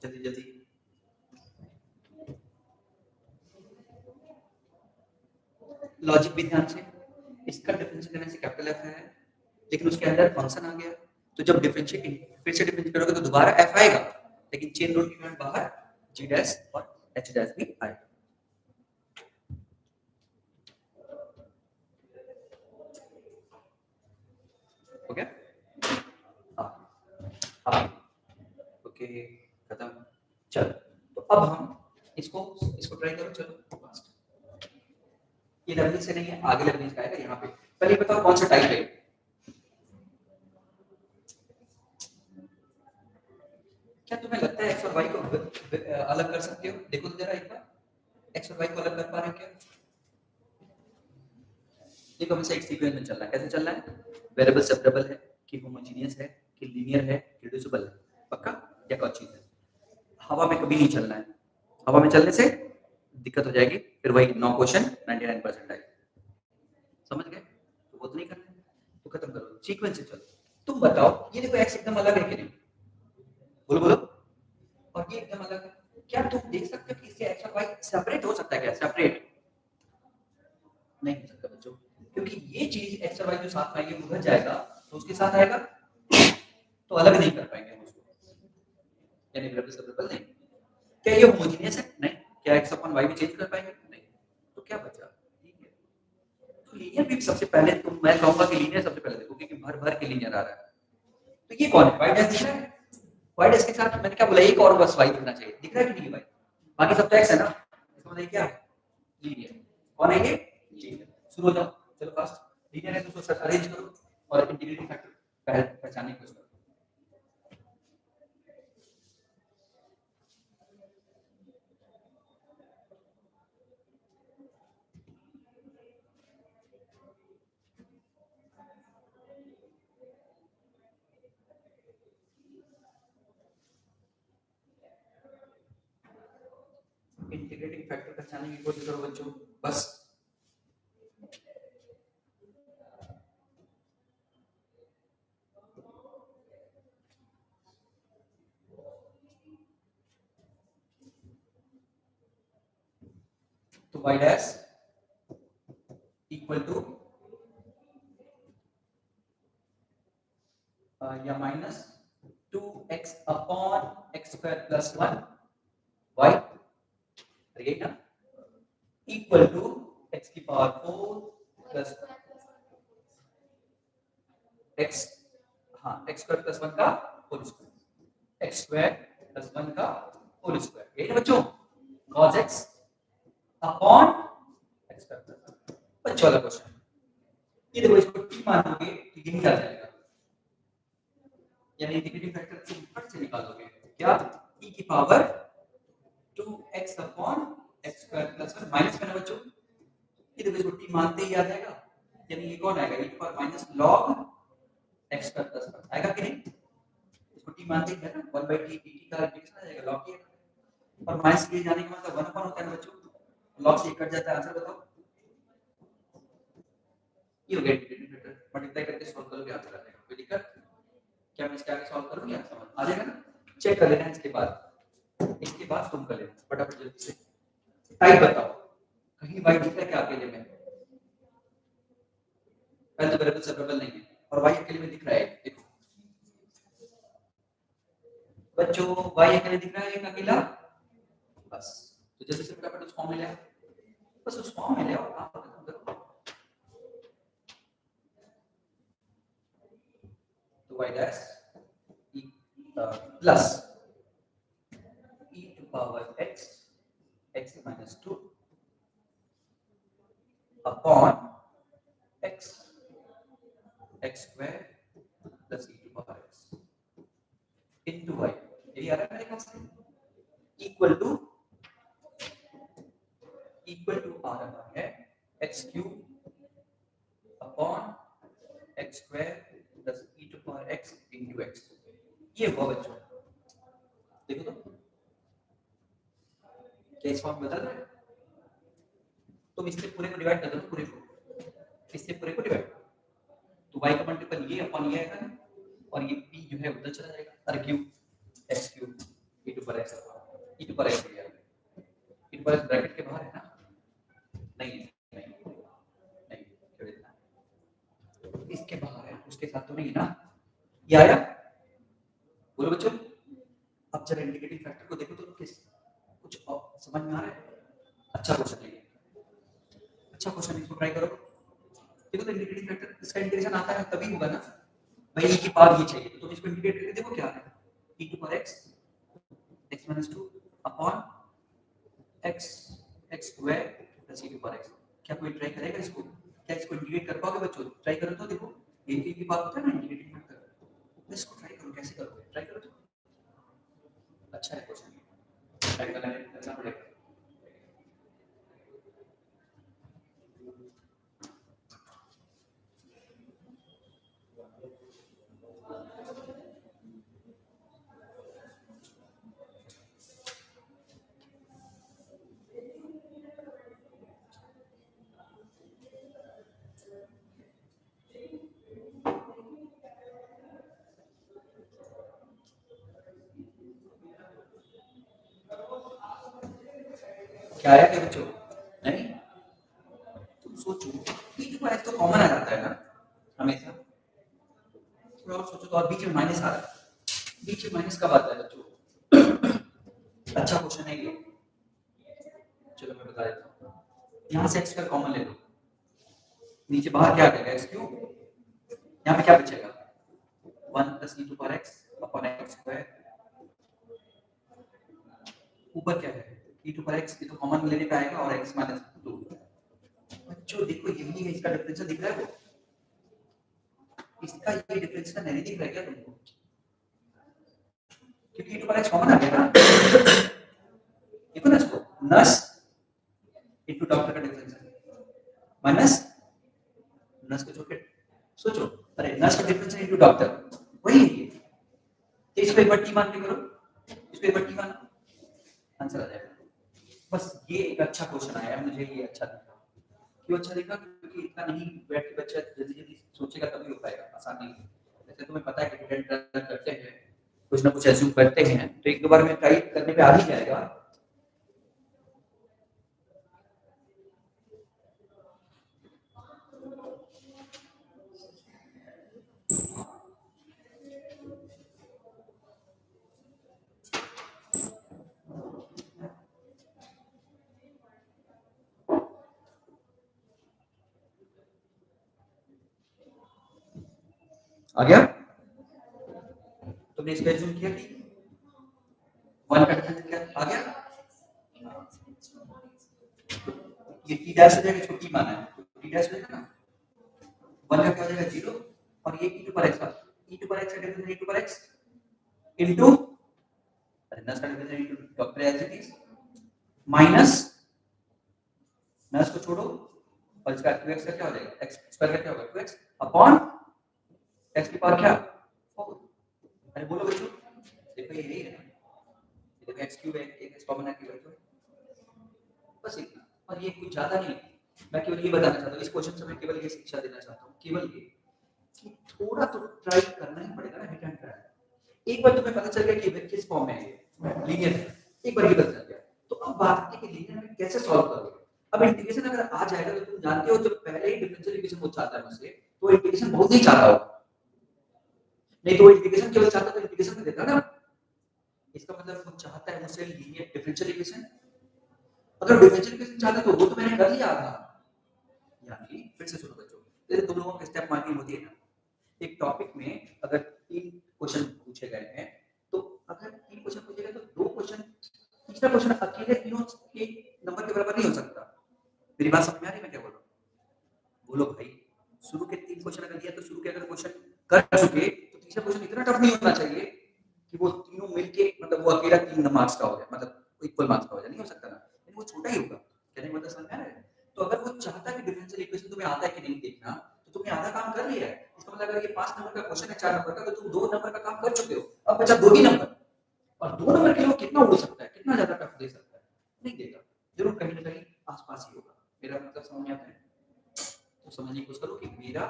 जल्दी जल्दी, लॉजिक भी ध्यान से, इसका डिफरेंशिएट करने से कैपिटल F है, लेकिन उसके अंदर फंक्शन आ गया, तो जब डिफरेंशिएट फिर से डिफरेंशिएट करोगे तो दोबारा F आएगा, लेकिन चेन रूल के कारण बाहर G डैश और H डैश भी आएगा। हो गया? हाँ ओके, खत्म। चलो तो अब हम इसको ट्राई करो। चलो फास्ट, ये लेबनिज से नहीं है, आगे लेबनिज का आएगा यहाँ पे। पहले बताओ कौन सा टाइप है? क्या तुम्हें लगता है x और y को अलग कर सकते हो? देखो तो जरा एक बार, x और y को अलग कर पा रहे हो क्या? देखो हमेशा एक सीक्वेंस में चल रहा है, कैसे चल रहा है? वेरिएबल सेपरेबल है कि होमोजेनियस है कि लीनियर है कि रिड्यूसिबल है, पक्का या कोई चीज है? हवा में कभी नहीं चलना है, हवा में चलने से दिक्कत हो जाएगी, फिर वही 9 क्वेश्चन 99% आएगा। समझ गए? तो वो तो नहीं करना है, तो खत्म करो, सीक्वेंस से चलो। तुम बताओ, ये देखो x एकदम अलग है कि नहीं? बोलो बोलो। और ये एकदम अलग है, क्या तुम देख सकते हो कि इससे x और y सेपरेट हो सकता है क्या? सेपरेट नहीं हो सकता बच्चों, क्योंकि ये चीज x और y जो साथ में आएगी उधर जाएगा तो उसके साथ आएगा, तो अलग नहीं कर पाएंगे हम उसको, यानी वेरिएबल सेपरेबल नहीं। क्या ये होमोजेनियस है? नहीं। क्या x अपॉन y भी चेंज कर पाएंगे? नहीं। तो क्या बचा? लीनियर। तो लीनियर भी सबसे पहले तो मैं कहूंगा कि लीनियर सबसे पहले देखो, क्योंकि भर भर के लीनियर आ रहा है। तो ये कौन है? y डैश दिख रहा है, y डैश के साथ मैंने क्या बोला, एक और बस y दिखना चाहिए, दिख रहा है कि नहीं y, बाकी सब तो x है ना, इसका मतलब क्या है, लीनियर। कौन है ये, लीनियर। शुरू हो जाओ, चलो फास्ट। लीनियर है तो उसको अरेंज करो और इंटीग्रेटिंग फैक्टर पहचानने की कोशिश करो। इंटीग्रेटिंग फैक्टर पहचानने की कोशिश करो बच्चों, बस। तो y डैश इक्वल टू या minus 2x upon x square plus 1 y, यही ना, इक्वल टू x की पावर 4 प्लस x, हाँ x स्क्वायर प्लस 1 का whole square, x square plus 1 का होल स्क्वायर, यही ना बच्चों, cos x upon x square plus 1। बच्चों वाला क्वेश्चन, ये देखो इसको t मान लोगे तो यही आ जाएगा, यानी इंटीग्रेटिंग फैक्टर को फट से निकालोगे क्या, e की power 2x upon x square plus 1 minus में ना बच्चों, ये देखो इसको t मानते ही आ जाएगा, यानी ये कौन आएगा, e की पावर minus log x square plus 1 आएगा कि नहीं, इसको t मानते ही है ना, 1/t dt का इंटीग्रेशन आ जाएगा log ये, और माइनस के जाने के मतलब 1 अपॉन होता है ना बच्चों, log से कट जाता है, आंसर बताओ, ये हो गया इंटीग्रेटिंग फैक्टर, मल्टीप्लाई करके सॉल्व करोगे आंसर आ जाएगा, कोई दिक्कत, क्या मैं इसके आगे सॉल्व करूंगी, आप समझ आ जाएगा ना, चेक कर लेना इसके बाद तुम कर लेना फटाफट जल्दी से, टाइप बताओ, कहीं y दिख रहा है क्या अकेले में, पहले तो वेरिएबल सेपरेबल नहीं है, और y अकेले में दिख रहा है, देखो बच्चों y अकेले दिख रहा है एक अकेला, बस तो जल्दी से फटाफट उस फॉर्म में ले आओ, बस उस फॉर्म में ले आओ, काम खत्म करो, तो y dash plus e to power x x minus 2 upon x x square plus e to power x into y, यही आ रहा है मेरे ख्याल से, इक्वल टू आ रहा है x cube upon x square plus e to power x into x, ये हुआ बच्चों, देखो तो क्या इस फॉर्म में बदल रहा है, तुम इससे पूरे को डिवाइड कर दो, पूरे को इससे पूरे को डिवाइड, तो y का मल्टीपल ये अपॉन ये आएगा ना, और ये p जो है उधर चला जाएगा, अरे cube x cube e to power x e to power x e to power x ब्रैकेट के बाहर है ना, नहीं क्यों इतना, इसके बाहर है, उसके साथ तो नहीं ना, ये आया, बोलो बच्चों, अब जब इंटीग्रेटिंग फैक्टर को देखो तो किस कुछ समझ में आ रहा है, अच्छा क्वेश्चन है, अच्छा क्वेश्चन, इसको ट्राई करो, देखो तो इंटीग्रेटिंग फैक्टर इसका इंटीग्रेशन आता है तभी होगा ना, भाई e की पावर ये चाहिए, तो तुम इसको इंटीग्रेट करके देखो क्या है, e to power x x minus 2 upon x x square plus e to power x, क्या कोई ट्राई करेगा इसको, क्या इसको इंटीग्रेट कर पाओगे बच्चों, ट्राई करो तो देखो, ये e की पावर होता है ना इंटीग्रेटिंग फैक्टर, इसको ट्राई करो, कैसे करोगे, ट्राई करो तो, अच्छा है क्वेश्चन, ट्राई करना पड़ेगा, क्या आया क्या बच्चों, नहीं, तुम सोचो e टू पावर x तो कॉमन आ जाता है ना हमेशा, थोड़ा और सोचो तो, और बीच में माइनस आ रहा है, बीच में माइनस कब आता है बच्चों, अच्छा क्वेश्चन है ये, चलो मैं बता देता हूँ, यहाँ से x का कॉमन ले लो, नीचे बाहर क्या आ जाएगा x क्यूब, यहाँ पे क्या बचेगा 1 plus e to power x upon x square ऊपर क्या है e टू पावर x, ये तो कॉमन लेने पे आएगा और x माइनस 2। बच्चों देखो यही है इसका डिफरेंशियल दिख रहा है, वो इसका ये डिफरेंशियल नहीं दिख रहा है क्या तुमको? क्योंकि e to power x common आ गया ना, देखो ना इसको, नस इनटू डॉक्टर का डिफरेंशियल माइनस नस को छोड़ के सोचो, अरे नस का डिफरेंशियल इनटू डॉक्टर वही है, तो इसको एक बार टी मान के करो, इसको एक बार टी मानो, आंसर आ जाएगा। बस ये एक अच्छा क्वेश्चन आया, मुझे ये अच्छा दिखा। क्यों अच्छा दिखा? क्योंकि इतना नहीं बैठ के बच्चा जल्दी जल्दी सोचेगा तभी हो पाएगा, आसान नहीं है। जैसे तुम्हें पता है कि डिफरेंट ट्रायल करते हैं, कुछ ना कुछ एज्यूम करते हैं, तो एक दो बार में ट्राई करने पे आ ही जाएगा। आ गया? तुमने इसको एज्यूम किया कि वन का डिफरेंस क्या आ गया? ये टी डैश हो जाएगा, इसको टी माना है, टी डैश हो जाएगा ना, वन का क्या हो जाएगा 0, और ये e टू पावर x का e टू पावर x का difference e to power x इनटू नस का difference into doctor as it is minus नस को छोड़ो और इसका 2x का क्या हो जाएगा, x स्क्वायर का क्या होगा 2x अपॉन x की पावर क्या 4। अरे बोलो बच्चों, देखो ये यही है ना, देखो x क्यूब है, एक x कॉमन है कि बच्चों, बस इतना। और ये कुछ ज्यादा नहीं, मैं केवल ये बताना चाहता हूँ, इस क्वेश्चन से मैं केवल ये शिक्षा देना चाहता हूँ, केवल ये कि थोड़ा तो ट्राई करना ही पड़ेगा ना, हिट एंड ट्राई। एक बार तुम्हें पता चल गया कि किस फॉर्म में है, लीनियर है, एक बार ये पता चल गया, तो अब बात है कि लीनियर में कैसे सॉल्व करोगे। अब इंटीग्रेशन अगर आ जाएगा तो तुम जानते हो, जब पहले ही डिफरेंशियल इक्वेशन वो चाहता है मुझसे, तो इंटीग्रेशन बहुत नहीं चाहता हो, नहीं तो इंटीग्रेशन केवल चाहता तो इंटीग्रेशन में देता ना। इसका मतलब वो चाहता है मुझसे लीनियर डिफरेंशियल इक्वेशन, अगर डिफरेंशियल इक्वेशन चाहता तो वो तो मैंने कर लिया था। यानी फिर से सुनो बच्चों, जैसे तुम लोगों की स्टेप मार्किंग होती है ना, एक टॉपिक में अगर 3 क्वेश्चन पूछे गए हैं, तो अगर 3 क्वेश्चन पूछे गए तो 2 क्वेश्चन, तीसरा क्वेश्चन अकेले तीनों के नंबर के बराबर नहीं हो सकता। मेरी बात समझ में आ रही है मैं क्या बोल रहा हूँ? बोलो भाई, शुरू के 3 क्वेश्चन अगर दिया तो शुरू के अगर क्वेश्चन कर चुके तो तीसरा क्वेश्चन इतना टफ नहीं होना चाहिए कि वो तीनों मिलके मतलब वो अकेला 3 मार्क्स का हो जाए, मतलब इक्वल मार्क्स का हो जाए, नहीं हो सकता ना, लेकिन वो छोटा ही होगा। कहने का मतलब समझ में आ रहा है? तो अगर वो चाहता है कि डिफरेंशियल इक्वेशन तुम्हें आता है कि नहीं देखना, तो तुमने आधा काम कर लिया है। इसका मतलब अगर ये 5 नंबर का क्वेश्चन है 4 नंबर का, तो तुम 2 नंबर का काम कर चुके हो, अब बचा 2 ही नंबर, और 2 नंबर के लिए वो कितना उड़ सकता है, कितना ज्यादा टफ दे सकता है, नहीं देगा, जरूर कहीं ना कहीं आसपास ही होगा। मेरा मतलब समझ में आता है? तो समझने की कोशिश करो कि मेरा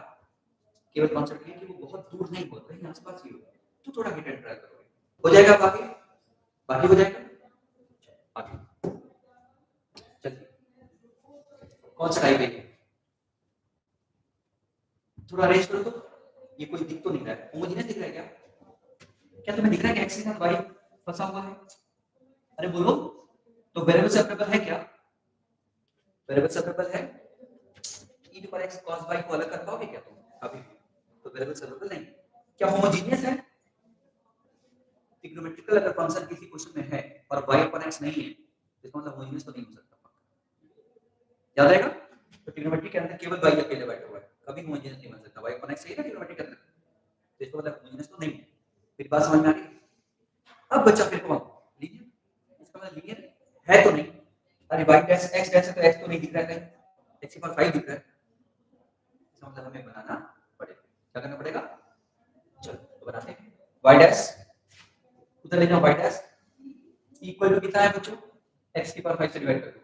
केवल कॉन्सेप्ट ये कि वो बहुत दूर नहीं होगा, कहीं आसपास ही होगा, तो थोड़ा हिट एंड ट्राई करोगे, हो जाएगा। बाकी बाकी हो जाएगा। आगे चलिए, कौन सा टाइप है, थोड़ा अरेंज करो तो। ये कोई दिख तो नहीं रहा है, होमोजेनियस दिख रहा है क्या? क्या तुम्हें दिख रहा है कि एक्स के साथ वाई फंसा हुआ है? अरे बोलो, तो वेरिएबल सेपरेबल है क्या? वेरिएबल सेपरेबल है, e to power x cos y को अलग कर पाओगे क्या तुम? अभी तो वेरिएबल सेपरेबल नहीं। क्या होमोजेनियस है? ट्रिग्नोमेट्रिकल अगर फंक्शन किसी क्वेश्चन में है और y upon x नहीं है, तो इसका मतलब होमोजेनियस तो नहीं हो सकता, याद आएगा? तो ट्रिग्नोमेट्री के अंदर केवल y अकेले बैठा हुआ है, कभी होमोजेनियस नहीं बन सकता, y upon x है ना ट्रिग्नोमेट्री के अंदर, तो इसका मतलब होमोजेनियस तो नहीं है। फिर बात समझ में आ रही है? अब बच्चा फिर कौन लीनियर, इसका मतलब लीनियर है तो नहीं। अरे y डैश x डैश है तो x तो नहीं दिख रहा है कहीं, x की पावर 5 दिख रहा है, इसका मतलब हमें बनाना पड़ेगा। क्या करना पड़ेगा? चलो तो बनाते हैं। y डैश उधर ले जाओ, y डैश इक्वल टू कितना है बच्चों, x की पावर 5 से डिवाइड कर दो,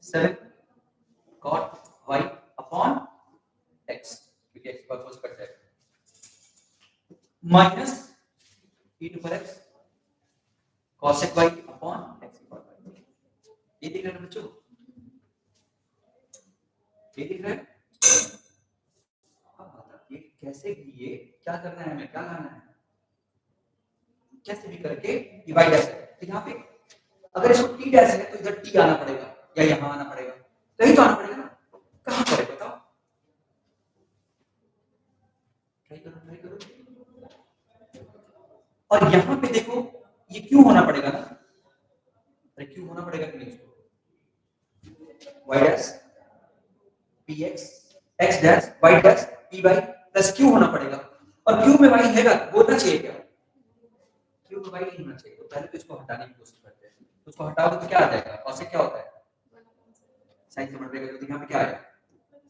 7 cot y अपॉन x, क्योंकि x की पावर 4 से कट जाएगा, minus e to power x cosec y upon x की पावर 5। ये दिख रहा है बच्चों, ये दिख रहा है? अब बताइए कैसे ये क्या करना है, हमें क्या लाना है, कैसे भी करके डिवाइड ऐसे, तो यहाँ पे अगर इसको टी डैश है तो इधर टी आना पड़ेगा या यहाँ आना पड़ेगा, कहीं तो आना पड़ेगा ना, कहाँ पर है बताओ, ट्राई करो ट्राई करो। और यहाँ पे देखो ये क्यों होना पड़ेगा ना, अरे dx x dash y dash p by plus q होना पड़ेगा और q में y हैगा होना चाहिए क्या q में y नहीं होना चाहिए तो पहले तो इसको हटाने की कोशिश करते हैं तो उसको हटाओगे तो क्या आ जाएगा और से क्या होता है sin समझ में तो यहाँ पे क्या आएगा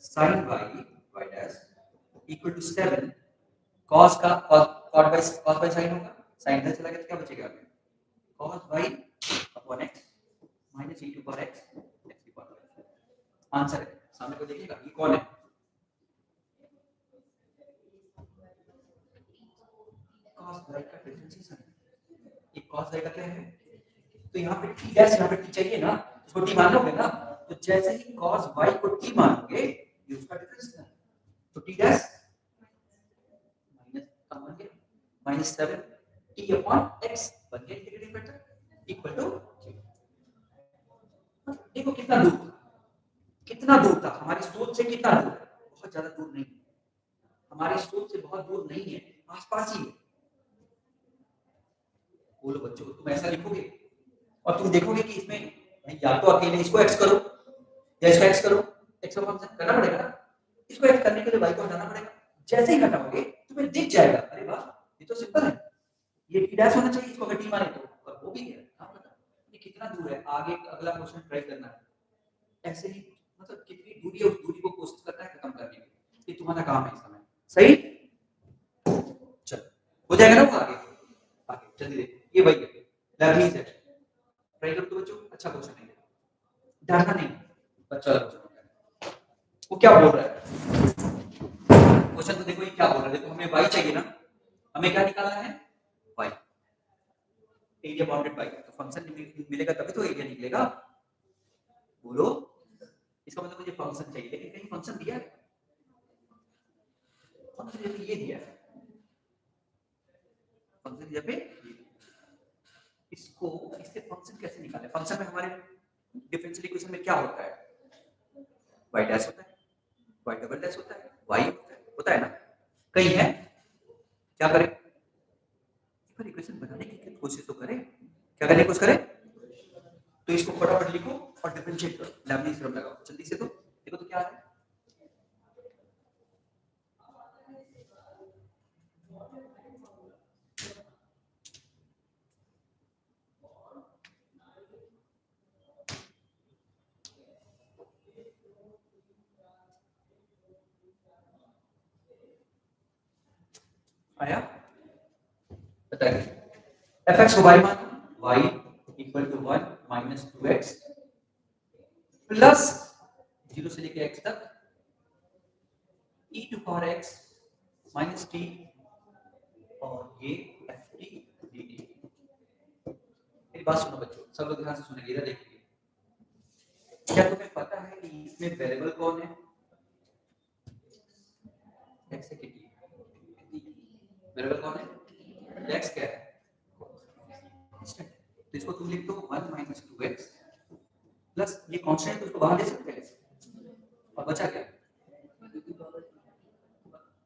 sin y dash equal to 7 cos का cos by sin होगा sin इधर चला गया तो क्या बचेगा आगे cos y upon x minus e to power x x की पावर आंसर है सामने को देखिएगा ये कौन है cos y का डिफरेंशिएशन ये cos y का क्या है तो यहाँ पे t डैश यहाँ पे t चाहिए ना इसको t मान लोगे ना तो जैसे ही cos y को t मानोगे ये उसका डिफरेंस है तो t डैश माइनस का बन गया -7 t upon x बन गया इंटीग्रेटिंग फैक्टर इक्वल टू देखो कितना दूर था हमारी सोच से कितना दूर है बहुत ज्यादा दूर नहीं हमारी सोच से बहुत दूर नहीं है आसपास ही है बोलो बच्चों तुम ऐसा लिखोगे और तुम देखोगे कि इसमें या तो अकेले इसको x करो या इसको x करो x का फंक्शन करना पड़ेगा ना इसको x करने के लिए y को हटाना पड़ेगा जैसे ही घटाओगे तुम्हें दिख जाएगा अरे वाह ये तो सिंपल है ये t डैश होना चाहिए इसको अगर t माने तो और वो भी है हाँ पता ये कितना दूर है आगे अगला क्वेश्चन ट्राई करना है ऐसे ही मतलब कितनी दूरी है उस दूरी को कोशिश करना है खत्म करने की ये तुम्हारा काम है इस समय सही चलो हो जाएगा ना वो आगे आगे जल्दी देखो ये वही है लर्निंग है ट्राई करो तो बच्चों अच्छा क्वेश्चन है डरना नहीं बच्चा वाला क्वेश्चन वो क्या बोल रहा है क्वेश्चन तो देखो ये क्या बोल रहा है देखो हमें y चाहिए ना हमें क्या निकालना है y एरिया बाउंडेड बाय तो फंक्शन मिलेगा तभी तो एरिया निकलेगा बोलो इसका मतलब मुझे फंक्शन चाहिए लेकिन कहीं फंक्शन दिया है फंक्शन ये दिया है फंक्शन यहाँ पे इसको इससे फंक्शन कैसे निकालें फंक्शन में हमारे डिफरेंशियल इक्वेशन में क्या होता है y डैश होता है y डबल डैश होता है y होता है ना कहीं है क्या करें पर इक्वेशन बनाने की कोशिश तो करें क्या करने की कोशिश करें तो इसको फटाफट लिखो और डिफरेंशिएट करो लेबनिज थ्योरम लगाओ जल्दी से तो देखो तो क्या है आया बताइए fx को y मान y equal to 1 minus 2x plus 0 से लेकर x तक e to power x minus t और ये ft dt एक बात सुनो बच्चों सब लोग ध्यान से सुनेंगे इधर देखिए क्या तुम्हें पता है कि इसमें वेरिएबल कौन है x है कि t वेरिएबल कौन है x क्या है तो इसको तुम लिख दो 1 माइनस 2x प्लस ये कांस्टेंट है तो इसको बाहर ले सकते हैं और बचा क्या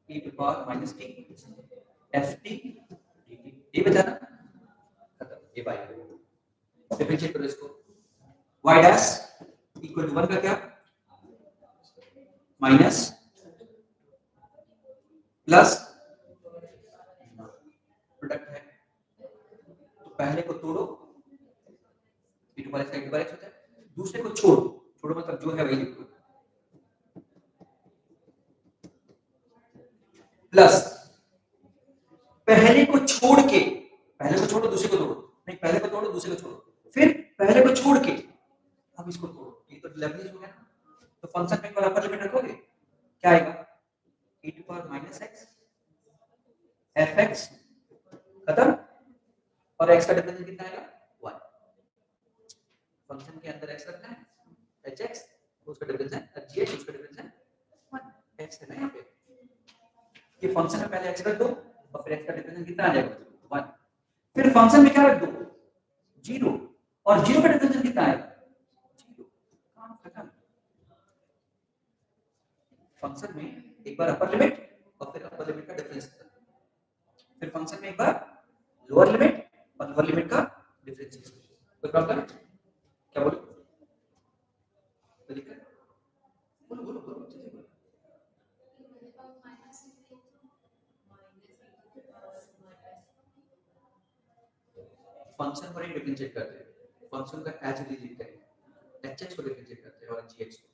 e to power minus t ft dt ये बचा ना खत्म ये बाय डिफरेंशिएट करो इसको y डैश इक्वल टू 1 का क्या माइनस प्लस प्रोडक्ट है तो पहले को तोड़ो e टू पावर x होता है दूसरे को छोड़ो मतलब जो है वही लिखो प्लस पहले को छोड़ो दूसरे को तोड़ो नहीं पहले को तोड़ो दूसरे को छोड़ो फिर पहले को छोड़ के अब इसको तोड़ो ये तो लेबनिज हो गया ना तो फंक्शन में एक बार अपर लिमिट रखोगे क्या आएगा e to power minus x fx खत्म और x का डिफरेंस कितना आएगा 1 फंक्शन के अंदर x रखना है hx उसका डिफरेंस है gx उसका डिफरेंस है 1 x है ना यहाँ पे ये फंक्शन में पहले x रख दो और फिर x का डिफरेंस कितना आ जाएगा 1 फिर फंक्शन में क्या रख दो 0 और 0 का डिफरेंस कितना आएगा 0 काम खत्म फंक्शन में एक बार अपर लिमिट और फिर अपर लिमिट का डिफरेंस फिर फंक्शन में एक बार लोअर लिमिट और लोअर लिमिट का डिफरेंस कोई प्रॉब्लम क्या बोलो बोलो फंक्शन को नहीं डिफरेंशिएट करते, फंक्शन का एज इट इज लिखते हैं, एचएक्स को डिफरेंशिएट करते हैं और जीएक्स को।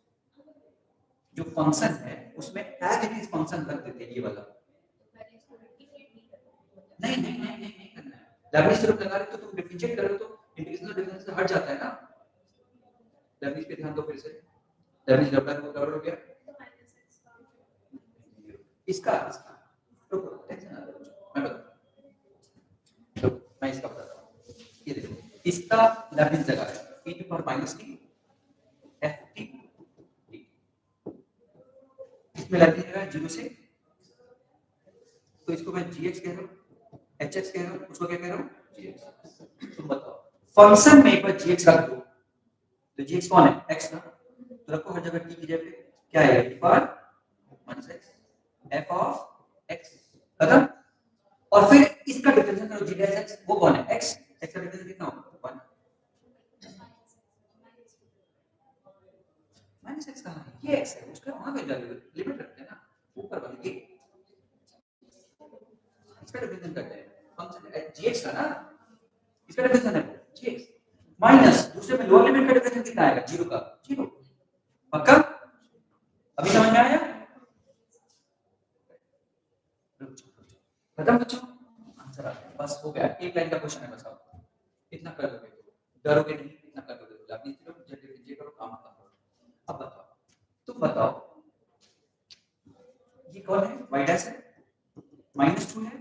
जो फंक्शन है उसमें एज इट इज फंक्शन रख देते हैं, ये वाला। नहीं नहीं नहीं नहीं, नहीं करना है। लेबनीज थ्योरम लगा रहे तो तुम डिफरेंशिएट कर रहे हो तो इंटीग्रेशन डिफरेंस से हट जाता है ना। लेबनीज पे ध्यान दो फिर से। लेबनीज डबल को कवर हो गया। इसका इसका रुको, टेंशन ना लो, मैं बताता हूं। मैं इसका बताता हूं। ये देखो, इसका लेबनीज लगा है e to power minus t f t t। इसमें लेबनीज लगा है 0 से, तो इसको मैं gx कह रहा हूं, hx कह रहा हूं, उसको क्या कह रहा हूं, gx। तुम बताओ फंक्शन में एक बार gx रख दो तो gx कौन है, x ना, तो रखो हर जगह t की जगह पे क्या है, e power minus x f of x, खत्म। और फिर इसका डिफरेंशियल करो g डैश x, वो कौन है, x, x का डिफरेंशियल कितना होगा, 1 माइनस x कहां है, ये x है, उसका वहां पे जाके लिमिट रखते हैं ना, ऊपर वाले ये इसका डिफरेंशियल करते हैं फंक्शन gx का ना, इसका डिफरेंशियल है gx माइनस दूसरे में लोअर लिमिट का डिफरेंशियल कितना आएगा, 0 का 0। पक्का, अभी समझ में आया, खत्म बच्चों, आंसर आ गया, बस हो गया, एक लाइन का क्वेश्चन है, बस आप इतना कर दोगे तो डरोगे नहीं, इतना कर दोगे तो लाभ नहीं, जल्दी कीजिए करो, काम खत्म। अब बताओ, तुम बताओ ये कौन है, y डैश है, -2 है,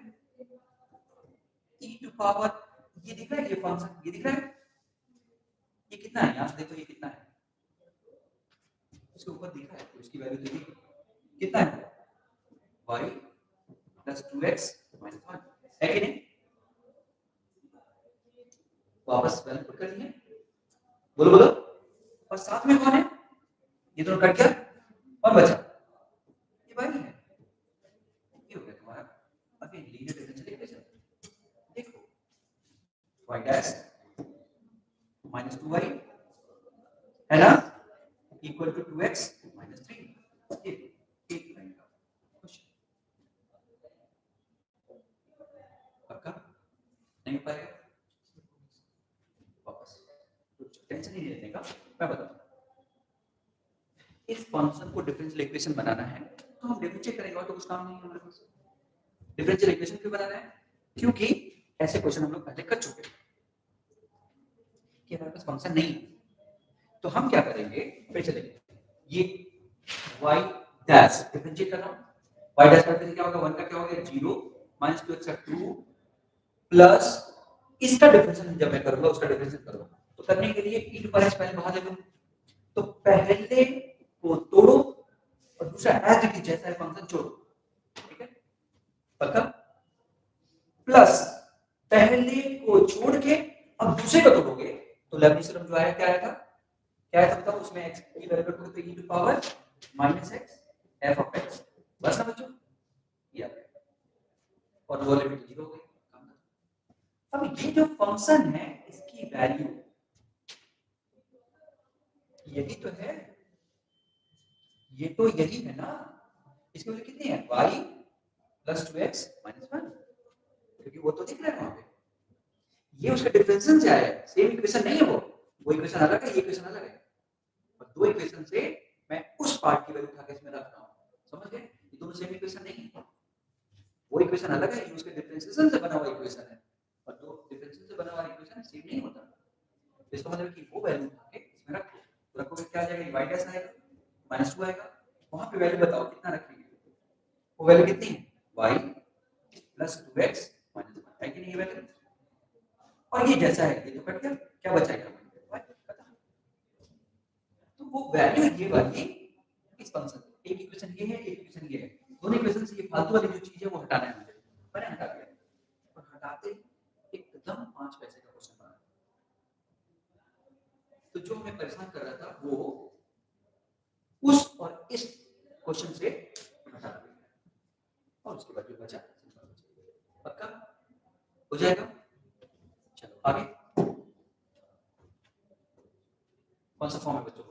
e टू पावर, ये दिख रहा है, ये फंक्शन ये दिख रहा है, ये कितना है, यहां से देखो ये कितना है, इसके ऊपर दिख रहा है, तो इसकी वैल्यू देखिए कितना है, y प्लस 2x माइनस 1 है कि नहीं, वापस वैल्यू पुट कर दिए, बोलो बोलो, और साथ में कौन है, ये दोनों कट गया और बचा ये y है, ये हो गया तुम्हारा अभी लीनियर डिफरेंशियल इक्वेशन। देखो y डैश माइनस 2y है ना, इक्वल टू 2x माइनस 3, ये एक लाइन का क्वेश्चन। पक्का नहीं पाएगा, वापस टेंशन नहीं लेने का, मैं बताऊं, इस फंक्शन को डिफरेंशियल इक्वेशन बनाना है तो हम डिफरेंशिएट करेंगे और तो कुछ काम नहीं है हमारे पास। डिफरेंशियल इक्वेशन क्यों बनाना है, क्योंकि ऐसे क्वेश्चन हम लोग पहले कर चुके हैं कि हमारे पास फंक्शन नहीं है, तो हम क्या करेंगे, फिर चलेंगे ये y डैश डिफरेंशिएट करना, y डैश करते क्या होगा, 1 का क्या हो गया 0 माइनस 2x का 2 प्लस इसका डिफरेंशियल जब मैं करूंगा उसका डिफरेंशियल करूंगा, तो करने के लिए e टू पावर x पहले बाहर ले लो, तो पहले को तोड़ो और दूसरा एज इट इज जैसा है फंक्शन छोड़ो, ठीक है, पक्का, प्लस पहले को छोड़ के अब दूसरे को तोड़ोगे तो लेबनीज थ्योरम जो आया क्या आया था, क्या आया था बताओ, उसमें x की वैल्यू रखोगे तो e to power minus x f of x, बस ना बच्चों, ये आ गया और लोअर लिमिट 0 हो गई। अब ये जो फंक्शन है इसकी वैल्यू यही तो है, ये तो यही है ना, इसकी वैल्यू कितनी है, y प्लस 2x माइनस 1, क्योंकि वो तो दिख रहा है वहां पे, ये उसका डिफरेंशियल से आया है, सेम इक्वेशन नहीं है वो इक्वेशन अलग है, ये इक्वेशन अलग है, और दो इक्वेशन से मैं उस पार्ट की वैल्यू उठा के इसमें रख रहा हूं, समझ गए, ये दोनों सेम इक्वेशन नहीं है, वो इक्वेशन अलग है, ये उसके डिफरेंशियल से बना हुआ इक्वेशन है, और दो डिफरेंशियल से बना हुआ इक्वेशन सेम नहीं होता, इसका मतलब कि वो वैल्यू उठा के इसमें रखो, तो रखोगे क्या आ जाएगा, y डैश आएगा -2 आएगा, वहां पे वैल्यू बताओ कितना रखेंगे, वो वैल्यू कितनी है, y प्लस 2x माइनस 1 है कि नहीं, ये वैल्यू, और ये जैसा है ये तो कट गया, क्या बचेगा, तो वो वैल्यू ये वाली इस फंक्शन, एक इक्वेशन ये है, एक इक्वेशन ये है, दोनों इक्वेशन से ये फालतू वाली जो चीज है वो हटाना है मुझे, मैंने हटा दिया, और हटाते एकदम 5 पैसे का क्वेश्चन बना, तो जो हमें परेशान कर रहा था वो उस और इस क्वेश्चन से हटा दिया, और उसके बाद जो बचा पक्का हो जाएगा। चलो आगे, कौन सा फॉर्म है बच्चों,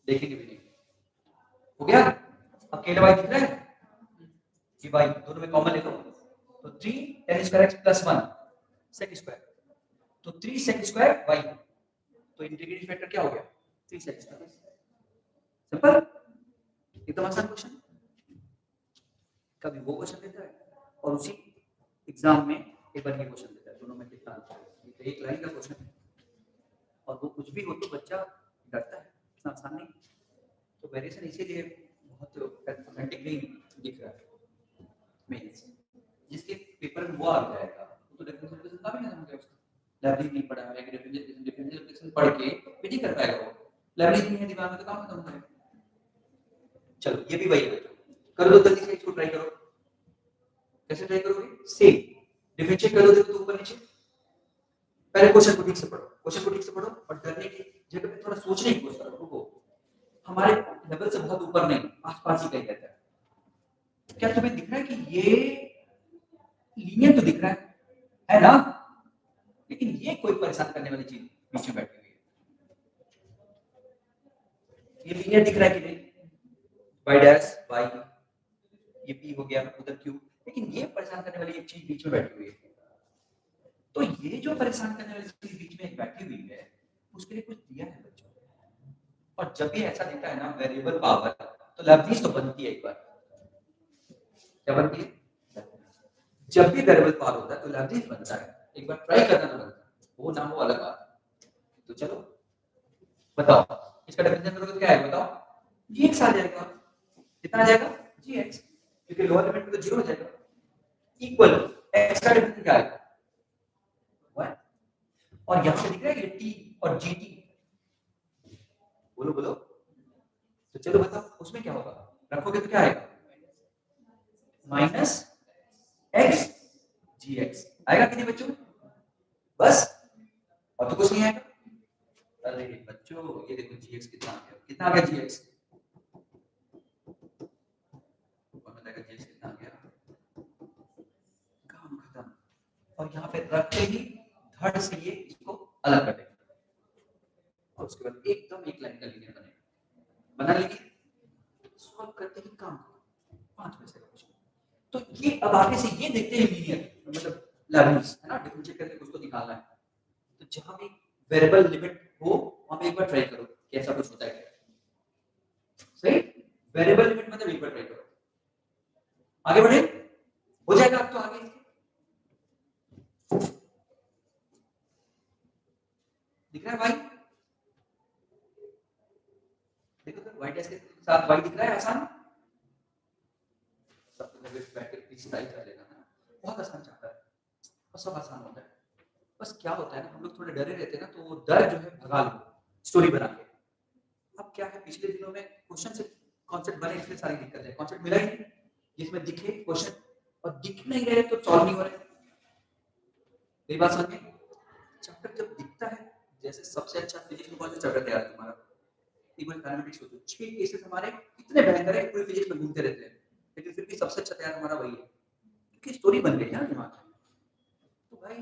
देखेंगे भी नहीं, हो गया, अकेले y दिख रहा है, ये y दोनों में कॉमन ले लो, तो 3 tan square x plus 1 sec square, तो 3 sec स्क्वायर y, तो इंटीग्रेटिंग फैक्टर क्या हो गया 3 sec स्क्वायर। सिंपल, एकदम आसान क्वेश्चन। कभी वो क्वेश्चन देता है और उसी एग्जाम में एक बार ये क्वेश्चन देता है, दोनों में कितना अंतर है। ये एक लाइन का क्वेश्चन है और वो कुछ भी हो तो बच्चा डरता है, इतना आसान नहीं। तो वेरिएशन इसीलिए बहुत ऑथेंटिक नहीं दिख रहा है मेंस, जिसके पेपर में वो आ जाएगा तो डिफरेंशियल इक्वेशन का भी नहीं समझ उसका, लाइब्रेरी नहीं पढ़ा है, डिफरेंशियल इक्वेशन पढ़ के भी नहीं कर पाएगा वो, लाइब्रेरी नहीं है दिमाग में तो काम खत्म करेगा। चलो ये भी वही है, कर दो जल्दी से, इसको ट्राई करो। कैसे ट्राई करोगे, सेम डिफरेंशिएट कर दो, देखो तो ऊपर नीचे। पहले क्वेश्चन को ठीक से पढ़ो, क्वेश्चन को ठीक से पढ़ो और डरने की जगह पे थोड़ा सोचने की कोशिश करो। रुको, हमारे लेवल से बहुत ऊपर नहीं, आसपास ही कहीं रहता है। क्या तुम्हें दिख रहा है कि ये लीनियर तो दिख रहा है ना, लेकिन ये कोई परेशान करने वाली चीज बीच में बैठी हुई है। ये लीनियर दिख रहा है कि नहीं, y डैश y, ये p हो गया, उधर q, लेकिन ये परेशान करने वाली एक चीज बीच में बैठी हुई है। तो ये जो परेशान करने वाली चीज बीच में बैठी हुई है, उसके लिए कुछ दिया है बच्चों। और जब भी ऐसा दिखता है ना वेरिएबल पावर, तो लेबनीज तो बनती है एक बार। क्या बनती है, जब भी वेरिएबल पावर होता है तो लेबनीज बनता है, एक बार ट्राई करना तो बनता है, वो ना हो अलग बात। तो चलो बताओ, इसका डेफिनेशन करोगे तो क्या आएगा बताओ, gx आ जाएगा। कितना आ जाएगा gx, क्योंकि लोअर लिमिट में तो 0 हो जाएगा, इक्वल x का डेफिनेशन क्या आएगा 1, और यहां पे दिख रहा है ये t और gt, बोलो बोलो। तो चलो बताओ उसमें क्या होगा, रखोगे तो क्या आएगा माइनस x gx आएगा कि नहीं बच्चों, बस और तो कुछ नहीं आएगा। अरे बच्चों ये देखो gx कितना आ गया, कितना आ गया gx, gx कितना आ गया, काम खत्म। और यहाँ पे रखते ही धड़ से ये इसको अलग कर देगा और उसके बाद एकदम एक लाइन का लीनियर बनेगा, बना लीजिए। सॉल्व करते ही काम 5 में से क्वेश्चन। तो ये अब आगे से ये देखते हैं लीनियर मतलब लेबनीज है ना, डिफरेंशिएट करके कुछ तो निकालना है। तो जहां भी वेरिएबल लिमिट हो वहां पे एक बार ट्राई करो कैसा कुछ होता है, सही वेरिएबल लिमिट मतलब एक बार ट्राई करो, आगे बढ़े हो जाएगा अब तो आगे। दिख रहा है भाई, देखो तो वाई डैश के साथ वाई दिख रहा है आसान, सब तो बैठ के पीछे टाइप कर लेना है, बहुत आसान चैप्टर है और सब आसान होता है। बस क्या होता है ना, हम लोग थोड़े डरे रहते हैं ना, तो वो डर जो है भगा लो स्टोरी बना के। अब क्या है, पिछले दिनों में क्वेश्चन से कॉन्सेप्ट बने, इसलिए सारी दिक्कत है, कॉन्सेप्ट मिला ही नहीं जिसमें दिखे क्वेश्चन, और दिख नहीं रहे तो सॉल्व नहीं हो रहे। मेरी बात समझ में, चैप्टर जब दिखता है, जैसे सबसे अच्छा फिजिक्स में कौन सा चैप्टर तैयार है तुम्हारा, इवन काइनेमेटिक्स होते हैं, 6 केसेस हमारे इतने भयंकर है पूरी फिजिक्स में घूमते रहते हैं, लेकिन फिर भी सबसे अच्छा तैयार हमारा वही है, क्योंकि स्टोरी बन गई ना दिमाग में। तो भाई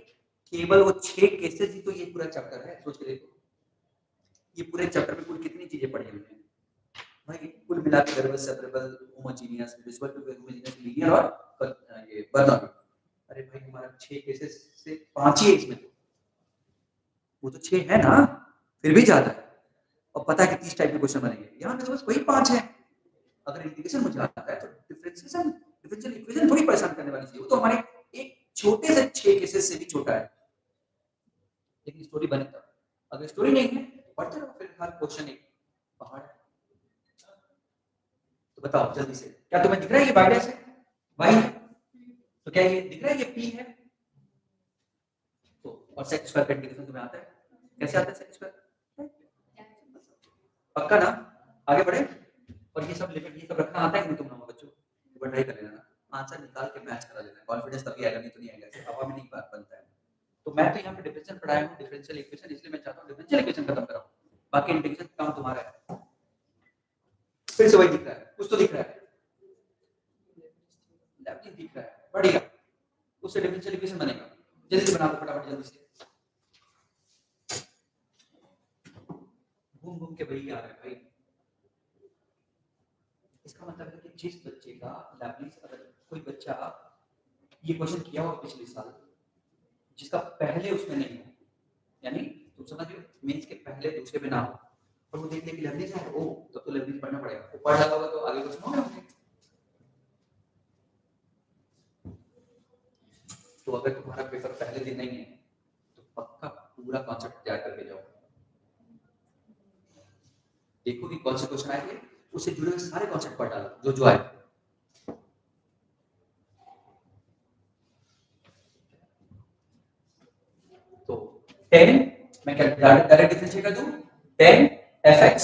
केवल वो 6 केसेस ही तो ये पूरा चैप्टर है, सोच के देखो ये पूरे चैप्टर में कुल कितनी चीजें पढ़ी हुई हैं भाई, कुल मिला के variable separable homogeneous divisible to homogeneous linear और ये बर्नौली। अरे भाई हमारा 6 केसेस से 5 ही है इसमें, तो वो तो 6 है ना, फिर भी ज्यादा है। और पता है कि 30 टाइप के क्वेश्चन बनेंगे, यहाँ पे तो बस वही 5 है। अगर इंटीग्रेशन मुझे आता है तो डिफरेंशिएशन डिफरेंशियल इक्वेशन थोड़ी परेशान करने वाली चीज, वो तो हमारे एक छोटे से 6 केसेस से भी छोटा है, लेकिन स्टोरी बने तब। अगर स्टोरी नहीं है पढ़ते रहो, फिर हर क्वेश्चन एक पहाड़ है। तो बताओ जल्दी से, क्या तुम्हें दिख रहा है ये वाई डैश है, वाई है, तो क्या ये दिख रहा है ये पी है, तो और सेक स्क्वायर का इंटीग्रेशन तुम्हें आता है, कैसे आता है सेक स्क्वायर, पक्का ना, आगे बढ़े। और ये सब लिमिट ये सब रखना आता है कि नहीं तुम लोगों बच्चों, एक बार ट्राई कर लेना, आंसर निकाल के मैच करा लेना, कॉन्फिडेंस तभी आएगा, नहीं तो नहीं आएगा, सिर्फ हवा में नहीं बनता है। तो मैं तो यहाँ पे डिफरेंशियल पढ़ाया हूँ, डिफरेंशियल इक्वेशन, इसलिए मैं चाहता हूँ डिफरेंशियल इक्वेशन खत्म कराऊं, बाकी इंटीग्रेशन काम तुम्हारा है। फिर से वही दिख रहा है, कुछ तो दिख रहा है, लेफ्ट दिख रहा है, बढ़िया, उससे डिफरेंशियल इक्वेशन बनेगा, जल्दी से बना दो फटाफट जल्दी से, घूम घूम के वही आ रहा है भाई। इसका मतलब है कि जिस बच्चे का लैपलिस, अगर कोई बच्चा ये क्वेश्चन किया हो पिछले साल, जिसका पहले उसमें नहीं है, यानी तुम समझ रहे हो, मींस के पहले दूसरे पे ना हो और वो देखने के लिए लेबनीज है, ओ तब तो लेबनीज पढ़ना पड़ेगा, वो पढ़ डाला होगा तो आगे कुछ ना होगा। तो अगर तुम्हारा पेपर पहले दिन नहीं है तो पक्का पूरा कॉन्सेप्ट तैयार करके जाओ, देखो कि कौन से क्वेश्चन आएंगे, उससे जुड़े हुए सारे कॉन्सेप्ट पढ़ डालो जो जो आए। तो 10 मैं क्या डायरेक्ट डिफरेंशिएट कर दूं, 10 fx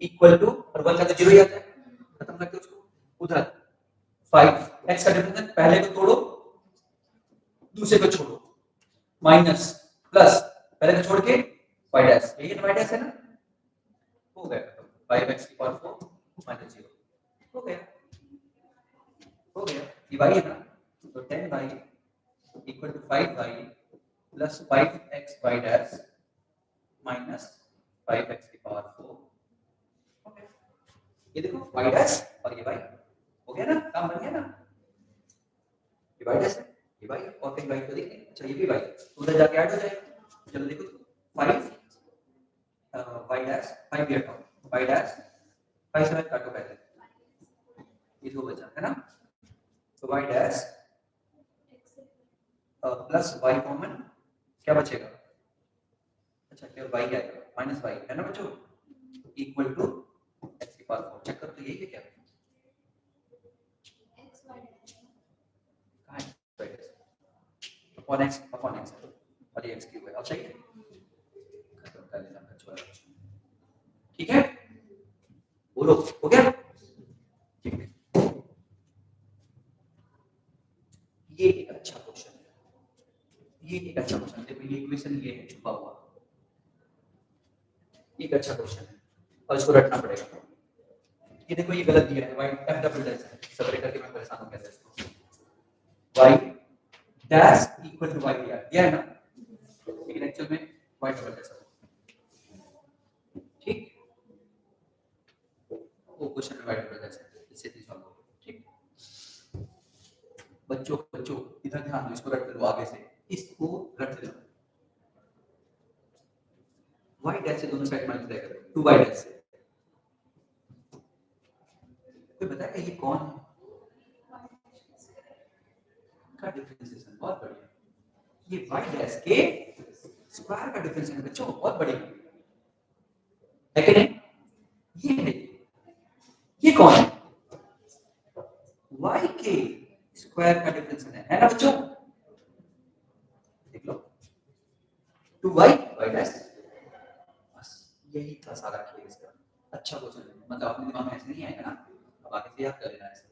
इक्वल टू, और 1 का तो 0 ही आता है, खत्म करके उसको उधर 5 x का डिफरेंस पहले को तोड़ो दूसरे को छोड़ो, माइनस प्लस पहले को छोड़ के y डैश, यही y डैश है ना, हो गया 5x की पावर 4 माइनस 0, हो गया ये y है ना, तो 10y इक्वल टू 5y प्लस 5xy डैश माइनस 5x की पावर 4, ओके ये देखो y डैश और ये y, हो गया ना, काम बन गया ना, ये y डैश है, ये y और कहीं y को देखें, अच्छा ये भी y उधर जाके ऐड हो जाएगा, चलो देखो 5 y डैश 5 भी हटाओ, y डैश 5 से काटो पहले, ये दो बचा है ना, तो y dash plus y common क्या बचेगा, अच्छा केवल y आएगा माइनस y है ना बच्चों, इक्वल टू x की पावर 4, चक्कर तो यही है क्या, कहां है अपॉन x और ये x क्यूब है, अब सही है, खत्म कर लेना बच्चों, ठीक है, बोलो हो गया, ठीक है, ये एक अच्छा क्वेश्चन है, ये एक अच्छा क्वेश्चन, देखो ये इक्वेशन ये है छुपा हुआ, ये एक अच्छा क्वेश्चन है और इसको रटना पड़ेगा, ये देखो ये गलत दिया है, y f डबल डैश है, सेपरेट करके मैं परेशान हो गया था इसको, y dash equal to y दिया है ना, लेकिन एक्चुअल में y डबल डैश है, ठीक, वो क्वेश्चन में y डबल डैश है, इससे भी सॉल्व हो, ठीक, बच्चों इधर ध्यान दो, इसको रट लो आगे से, इसको रट लो, y डैश से दोनों साइड मल्टीप्लाई करो 2y डैश से, कोई बताएगा ये कौन है, का डिफरेंशिएशन बहुत बढ़िया, ये y डैश के स्क्वायर का डिफरेंशिएशन बच्चों बहुत बढ़िया है कि नहीं, ये है, ये कौन है, y के स्क्वायर का डिफरेंशिएशन है ना बच्चों, देख लो 2y डैश, बस यही था सारा खेल इसका, अच्छा क्वेश्चन है, मतलब अपने दिमाग में ऐसे नहीं आएगा ना, अब आगे से याद कर लेना ऐसे,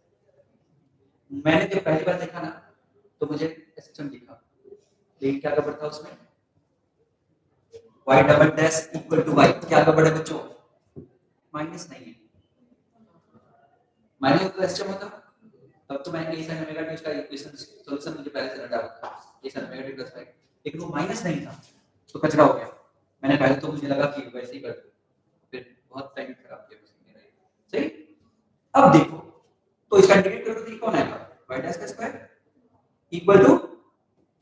मैंने जब पहली बार देखा ना तो मुझे एसएचएम दिखा, लेकिन क्या गड़बड़ था उसमें, y double dash equal to y, क्या गड़बड़ है बच्चों, माइनस नहीं है, माइनस तो एसएचएम होता, तब तो मैंने a sin ओमेगा t इसका इक्वेशन सॉल्यूशन मुझे पहले से रटा हुआ था, a sin omega t plus 5, लेकिन वो माइनस नहीं था तो कचरा हो गया, मैंने पहले तो मुझे लगा कि वैसे ही कर दो, फिर बहुत टाइम खराब किया उसने, सही, अब देखो तो इसका इंटीग्रेट करोगे तो ये कौन आएगा, y डैश का square equal to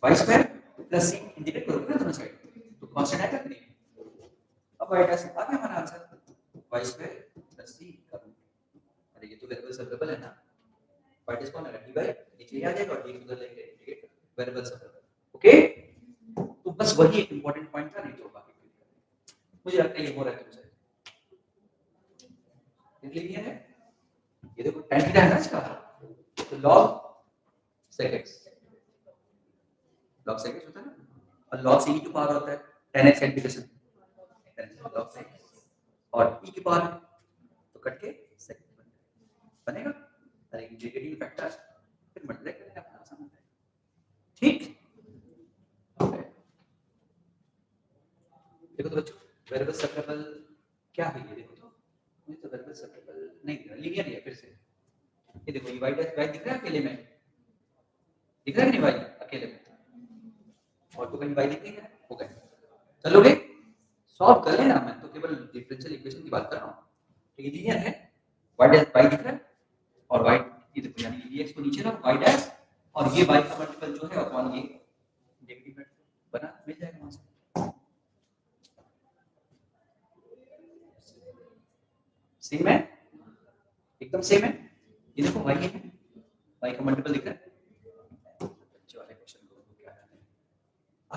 y square plus c, integrate करोगे ना दोनों साइड तो कांस्टेंट आएगा कि नहीं, अब y डैश आ गया हमारा answer, y square plus c का रूट, अरे ये तो वेरिएबल सेपरेबल है ना, y डैश कौन है dy, नीचे आ जाएगा और dx उधर लेंगे, इंटीग्रेट वेरिएबल सेपरेबल, ओके, तो बस वही एक इंपॉर्टेंट पॉइंट था, नहीं तो बाकी मुझे लगता है ये हो रहा है तुमसे, क्लियर है, ये देखो tan थीटा है ना इसका, तो log sec x होता है ना, और log c की पावर होता है tan x integration log sec और e की पावर तो कट के sec बनेगा, अरे इंटीग्रेटिंग फैक्टर फिर मल्टीप्लाई करेंगे अपना आसान होता है, ठीक, देखो तो बच्चों वेरिएबल सेपरेबल क्या है, ये देखो तो मुझे तो वेरिएबल सेपरेबल नहीं दिख रहा, लीनियर है फिर से, ये देखो ये y डैश y दिख रहा है अकेले में, दिख रहा है कि नहीं y अकेले में, और तो कहीं y दिख नहीं रहा है, हो गया, चलोगे सॉल्व कर लेना, मैं तो केवल डिफरेंशियल इक्वेशन की बात कर रहा हूं, तो ये लीनियर है, y डैश y दिख रहा है और y ये देखो यानी dx को नीचे रखो y डैश और ये y का मल्टीपल जो है अपॉन ये नेगेटिव है,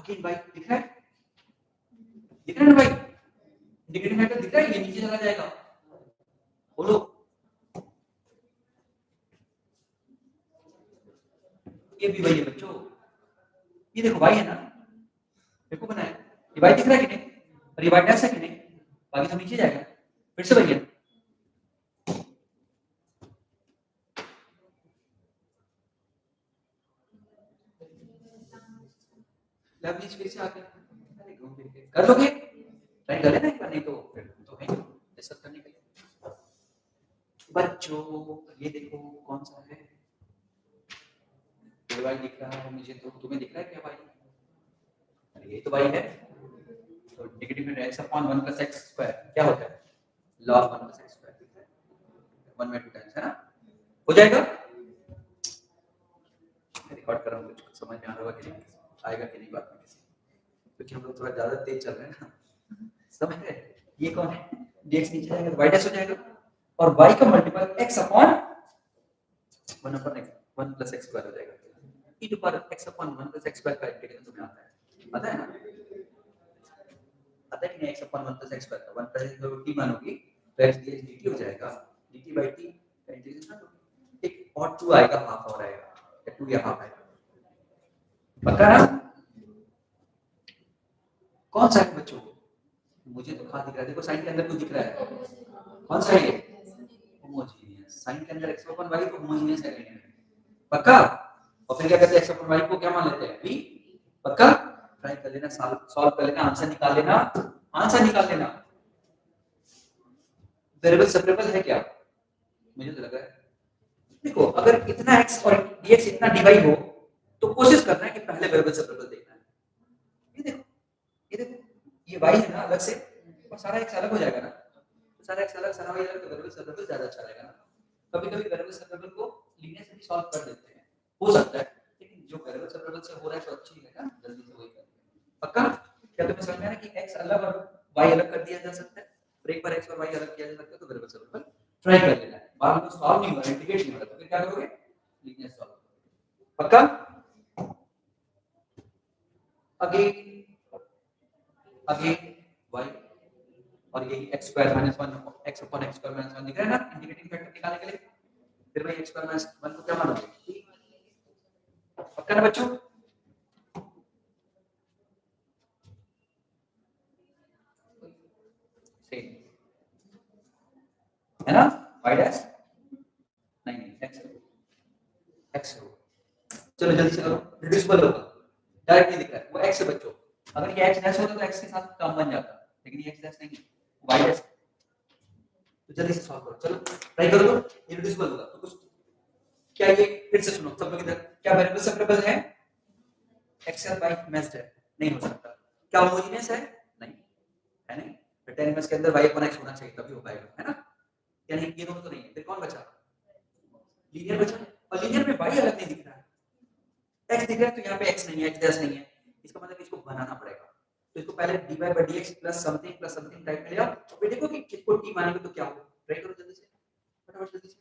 अगेन y दिख रहा है ना भाई, इंटीग्रेटिंग फैक्टर दिख रहा है, ये नीचे चला जाएगा, बोलो ये भी वही है बच्चों, ये देखो y है ना, देखो बनाया, ये y दिख रहा है कि नहीं, और ये y डैश है कि नहीं, बाकी सब नीचे जाएगा, फिर से वही है, प्लीज फिर से आके कर लोगे, ट्राई कर लेना एक बार, नहीं तो फिर तो है डिस्कस करने के लिए। बच्चों ये देखो कौन सा है, ये भाई दिख रहा है मुझे, तो तुम्हें दिख रहा है क्या भाई, अरे ये तो भाई है, तो नेगेटिव में x upon 1 plus x square क्या होता है, log 1 प्लस x स्क्वायर 1 में 2 टाइम्स है ना, हो जाएगा, रिकॉर्ड कर रहा हूँ, कुछ समझ में आ रहा होगा कि नहीं, आएगा कि नहीं बात में किसी, क्योंकि हम लोग थोड़ा ज्यादा तेज चल रहे हैं ना, समझ रहे, ये कौन है, dx नीचे जाएगा तो y डैश हो जाएगा, और y का multiple x upon 1 upon 1 plus x square हो जाएगा, e to power x upon 1 plus x square का इंटीग्रेशन तुम्हें आता है, पता है ना, पता है कि नहीं, x upon 1 plus x square का 1 प्लस x को t मानोगी तो x dx dt हो जाएगा, dt by t का इंटीग्रेशन एक और 2 आएगा, हाफ और आएगा, या 2 या हाफ आएगा, पक्का ना, कौन सा है बच्चों, मुझे तो खा दिख रहा है, देखो साइन के अंदर कुछ दिख रहा है, कौन सा है ये, होमोजीनियस, साइन के अंदर x अपॉन y तो होमोजीनियस है नहीं, पक्का, और फिर क्या करते हैं x अपॉन y को क्या मान लेते हैं v, पक्का, ट्राई कर लेना, सॉल्व कर लेना, आंसर निकाल लेना, आंसर निकाल लेना, वेरिएबल सेपरेबल है क्या, मुझे तो लग रहा है, देखो अगर इतना x और dx इतना dy हो तो कोशिश करना है कि पहले वेरिएबल सेपरेबल देखना है, ये देखो ये y है ना अलग से, और सारा x अलग हो जाएगा ना, तो सारा x अलग सारा y अलग, तो वेरिएबल सेपरेबल ज्यादा अच्छा रहेगा ना, कभी-कभी वेरिएबल सेपरेबल को लीनियर से भी सॉल्व कर देते हैं, हो सकता है, लेकिन जो वेरिएबल सेपरेबल से हो रहा है तो अच्छी है ना, जल्दी से वही कर, पक्का, क्या तुम्हें समझ में आ रहा है कि x अलग और y अलग कर दिया जा सकता है, और एक बार x और y अलग किया जा सकता है तो वेरिएबल सेपरेबल ट्राई कर लेना है, बाद में सॉल्व नहीं हो रहा, इंटीग्रेट नहीं हो रहा, तो फिर क्या करोगे, लीनियर सॉल्व, पक्का, अगेन y और ये x square minus 1 x upon x square minus 1 दिख रहा है ना, इंटीग्रेटिंग फैक्टर निकालने के लिए, फिर भाई x स्क्वायर माइनस 1 को क्या मानोगे, पक्का ना बच्चों, सही है ना, y डैश नहीं x चलो जल्दी से करो, रिड्यूसिबल होगा, डायरेक्ट नहीं दिख रहा है, वो x है बच्चों, अगर ये x डैश होता तो x के साथ काम बन जाता, लेकिन ये x डैश नहीं है, y डैश, तो जल्दी से सॉल्व करो, चलो ट्राई करो, तो रिड्यूसिबल होगा, तो कुछ क्या ये, फिर से सुनो सब लोग इधर, क्या वेरिएबल सेपरेबल है, x और y मैच्ड है, नहीं हो सकता, क्या होमोजेनियस है, नहीं है, नहीं, तो tan इनवर्स के अंदर y अपॉन x होना चाहिए तभी हो पाएगा, है ना, यानी ये दोनों तो नहीं है, फिर कौन बचा, लीनियर बचा, और लीनियर में y अलग नहीं दिख रहा है, x दिख रहा है तो यहाँ पे x नहीं है, x डैश नहीं है, इसका मतलब इसको बनाना पड़ेगा, तो इसको पहले dy by dx plus something type में ले आओ, तो फिर देखो कि किसको t मानेंगे तो क्या होगा, ट्राई करो जल्दी से, फटाफट जल्दी से,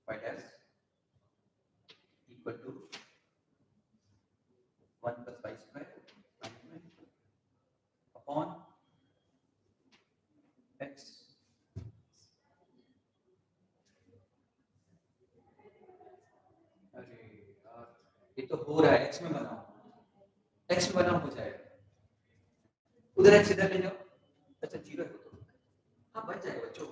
y dash equal to 1 plus y square upon x, अरे यार ये तो हो रहा है, x में बनाओ, x में बनाओ हो जाएगा, उधर x इधर ले जाओ, अच्छा 0 है तो हाँ बन जाएगा बच्चों,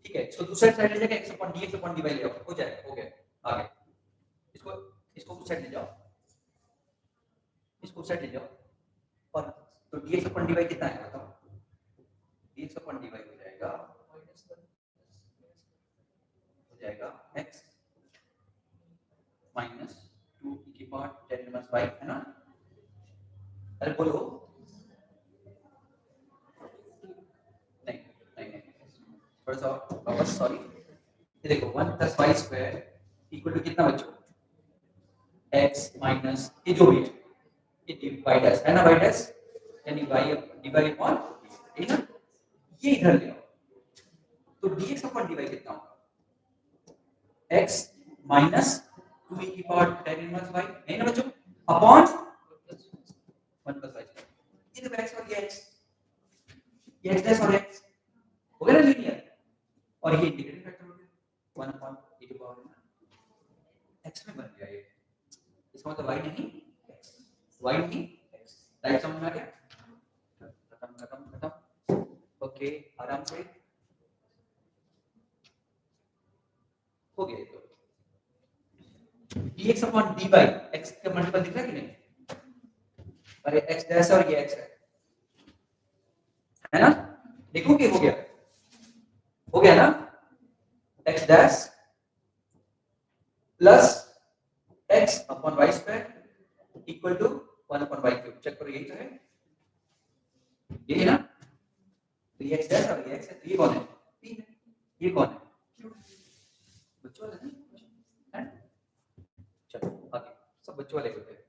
ठीक है, इसको दूसरी साइड ले जाके x upon dx upon dy ले आओ, हो जाएगा, हो गया, आगे इसको इसको उस साइड ले जाओ, इसको उस साइड ले जाओ, और तो dx upon dy कितना है बताओ, dx upon dy हो जाएगा x माइनस 2 की पावर 10 इनवर्स y, है ना, अरे बोलो, नहीं नहीं नहीं, थोड़ा सा वापस, सॉरी, ये देखो 1 plus y square equal to कितना बच्चों, x माइनस ये जो भी है, ये y डैश है ना, y डैश यानी y dy अपॉन, ठीक है ना, ये इधर ले आओ, तो dx अपॉन dy कितना होगा, x माइनस 2e की पावर tan इनवर्स y है ना बच्चों, अपॉन 1 प्लस y। ये तो x और ये x, ये x डैश और x हो गया ना लीनियर, और ये इंटीग्रेटिंग फैक्टर हो गया 1 अपॉन e की पावर x में बन गया ये। इसका मतलब y नहीं x, y नहीं x। राइट समझ में आ गया? खत्म खत्म खत्म। ओके आराम से हो गया। तो dx अपॉन dy x का मल्टीपल दिख रहा है कि नहीं? अरे x डैश और ये x है ना? देखो कि हो गया ना, x dash plus x upon y square equal to 1 upon y cube. Check करो यही तो है, यही है ना? तो ये x डैश और ये x है, तो ये कौन है? p है। ये कौन है? बच्चों वाले हैं। चलो आगे सब बच्चों वाले होते हैं।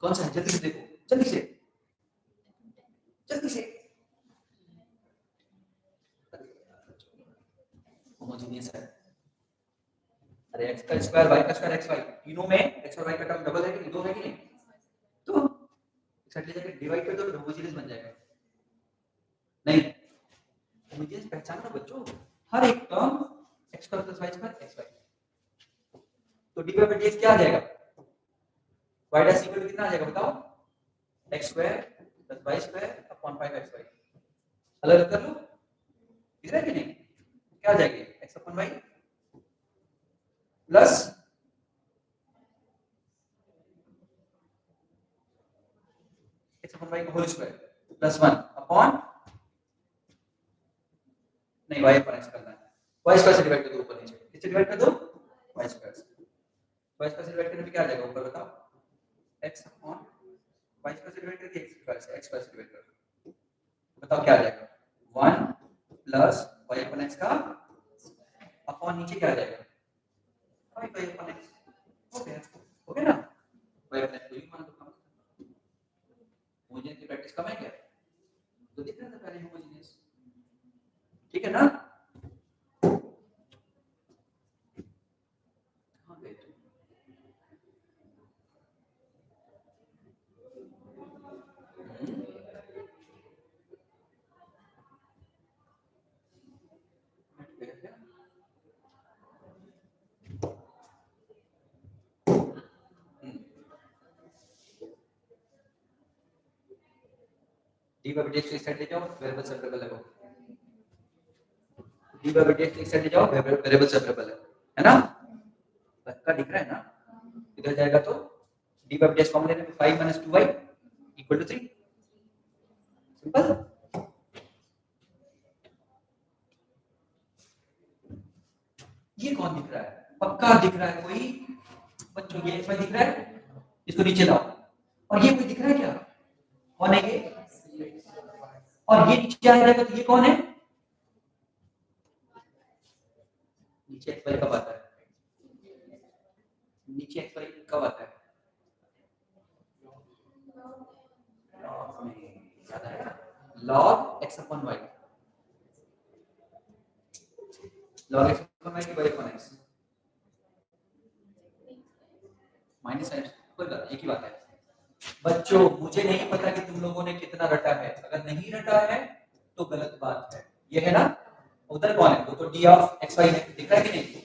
कौन सा है? जल्दी से देखो, जल्दी से जल्दी से। होमोजेनियस है। अरे x का स्क्वायर y का स्क्वायर xy, तीनों में x और y का टर्म डबल है कि नहीं? दो है कि नहीं? तो एक्सेक्टली जाके डिवाइड कर दो, होमोजेनियस बन जाएगा। नहीं, होमोजेनियस पहचानो बच्चों, हर एक term x square plus y square xy। तो dy बाय dx क्या आ जाएगा? y डैश इक्वल टू कितना आ जाएगा बताओ? x square plus y square upon 5xy। अलग कर लो, दिख रहा है कि नहीं? क्या आ जाएगी? x upon y plus x upon y का होल स्क्वायर प्लस 1 अपॉन, नहीं y अपॉन x करना है, y स्क्वायर से डिवाइड कर दो ऊपर नीचे। किससे डिवाइड कर दो? y स्क्वायर से। y स्क्वायर से डिवाइड करने पे क्या आ जाएगा ऊपर बताओ? x अपॉन y स्क्वायर से डिवाइड करके x स्क्वायर से डिवाइड कर दो, बताओ क्या आ जाएगा? 1 प्लस y अपॉन x का अपॉन नीचे क्या आ जाएगा? 5y upon x। हो गया ना? y अपॉन x को ही मान दो। होमोजेनियस की प्रैक्टिस कम है क्या? तो दिख रहा था पहले होमोजेनियस, ठीक है ना? हाँ गए तो डी बाय dx को इस साइड ले जाओ, वेरिएबल सेपरेबल लगाओ। डी बाय dx इस साइड ले जाओ, वेरिएबल सेपरेबल है ना? पक्का दिख रहा है ना? इधर जाएगा तो डी बाय dx कॉमन लेने पे 5 - 2y इक्वल टू 3। सिंपल। ये कौन दिख रहा है? पक्का दिख रहा है कोई बच्चों? ये xy दिख रहा है, इसको नीचे लाओ। और ये कोई दिख रहा है क्या? कौन है ये? और ये नीचे आ जाएगा तो ये कौन है? नीचे xy कब आता है? नीचे xy कब आता है? log x upon y, log x upon y की y upon x minus sign, कोई बात एक ही बात है बच्चों। मुझे नहीं पता कि तुम लोगों ने कितना रटा है, अगर नहीं रटा है तो गलत बात है। ये है ना? उधर कौन है? वो तो d ऑफ xy है, दिख रहा है कि नहीं?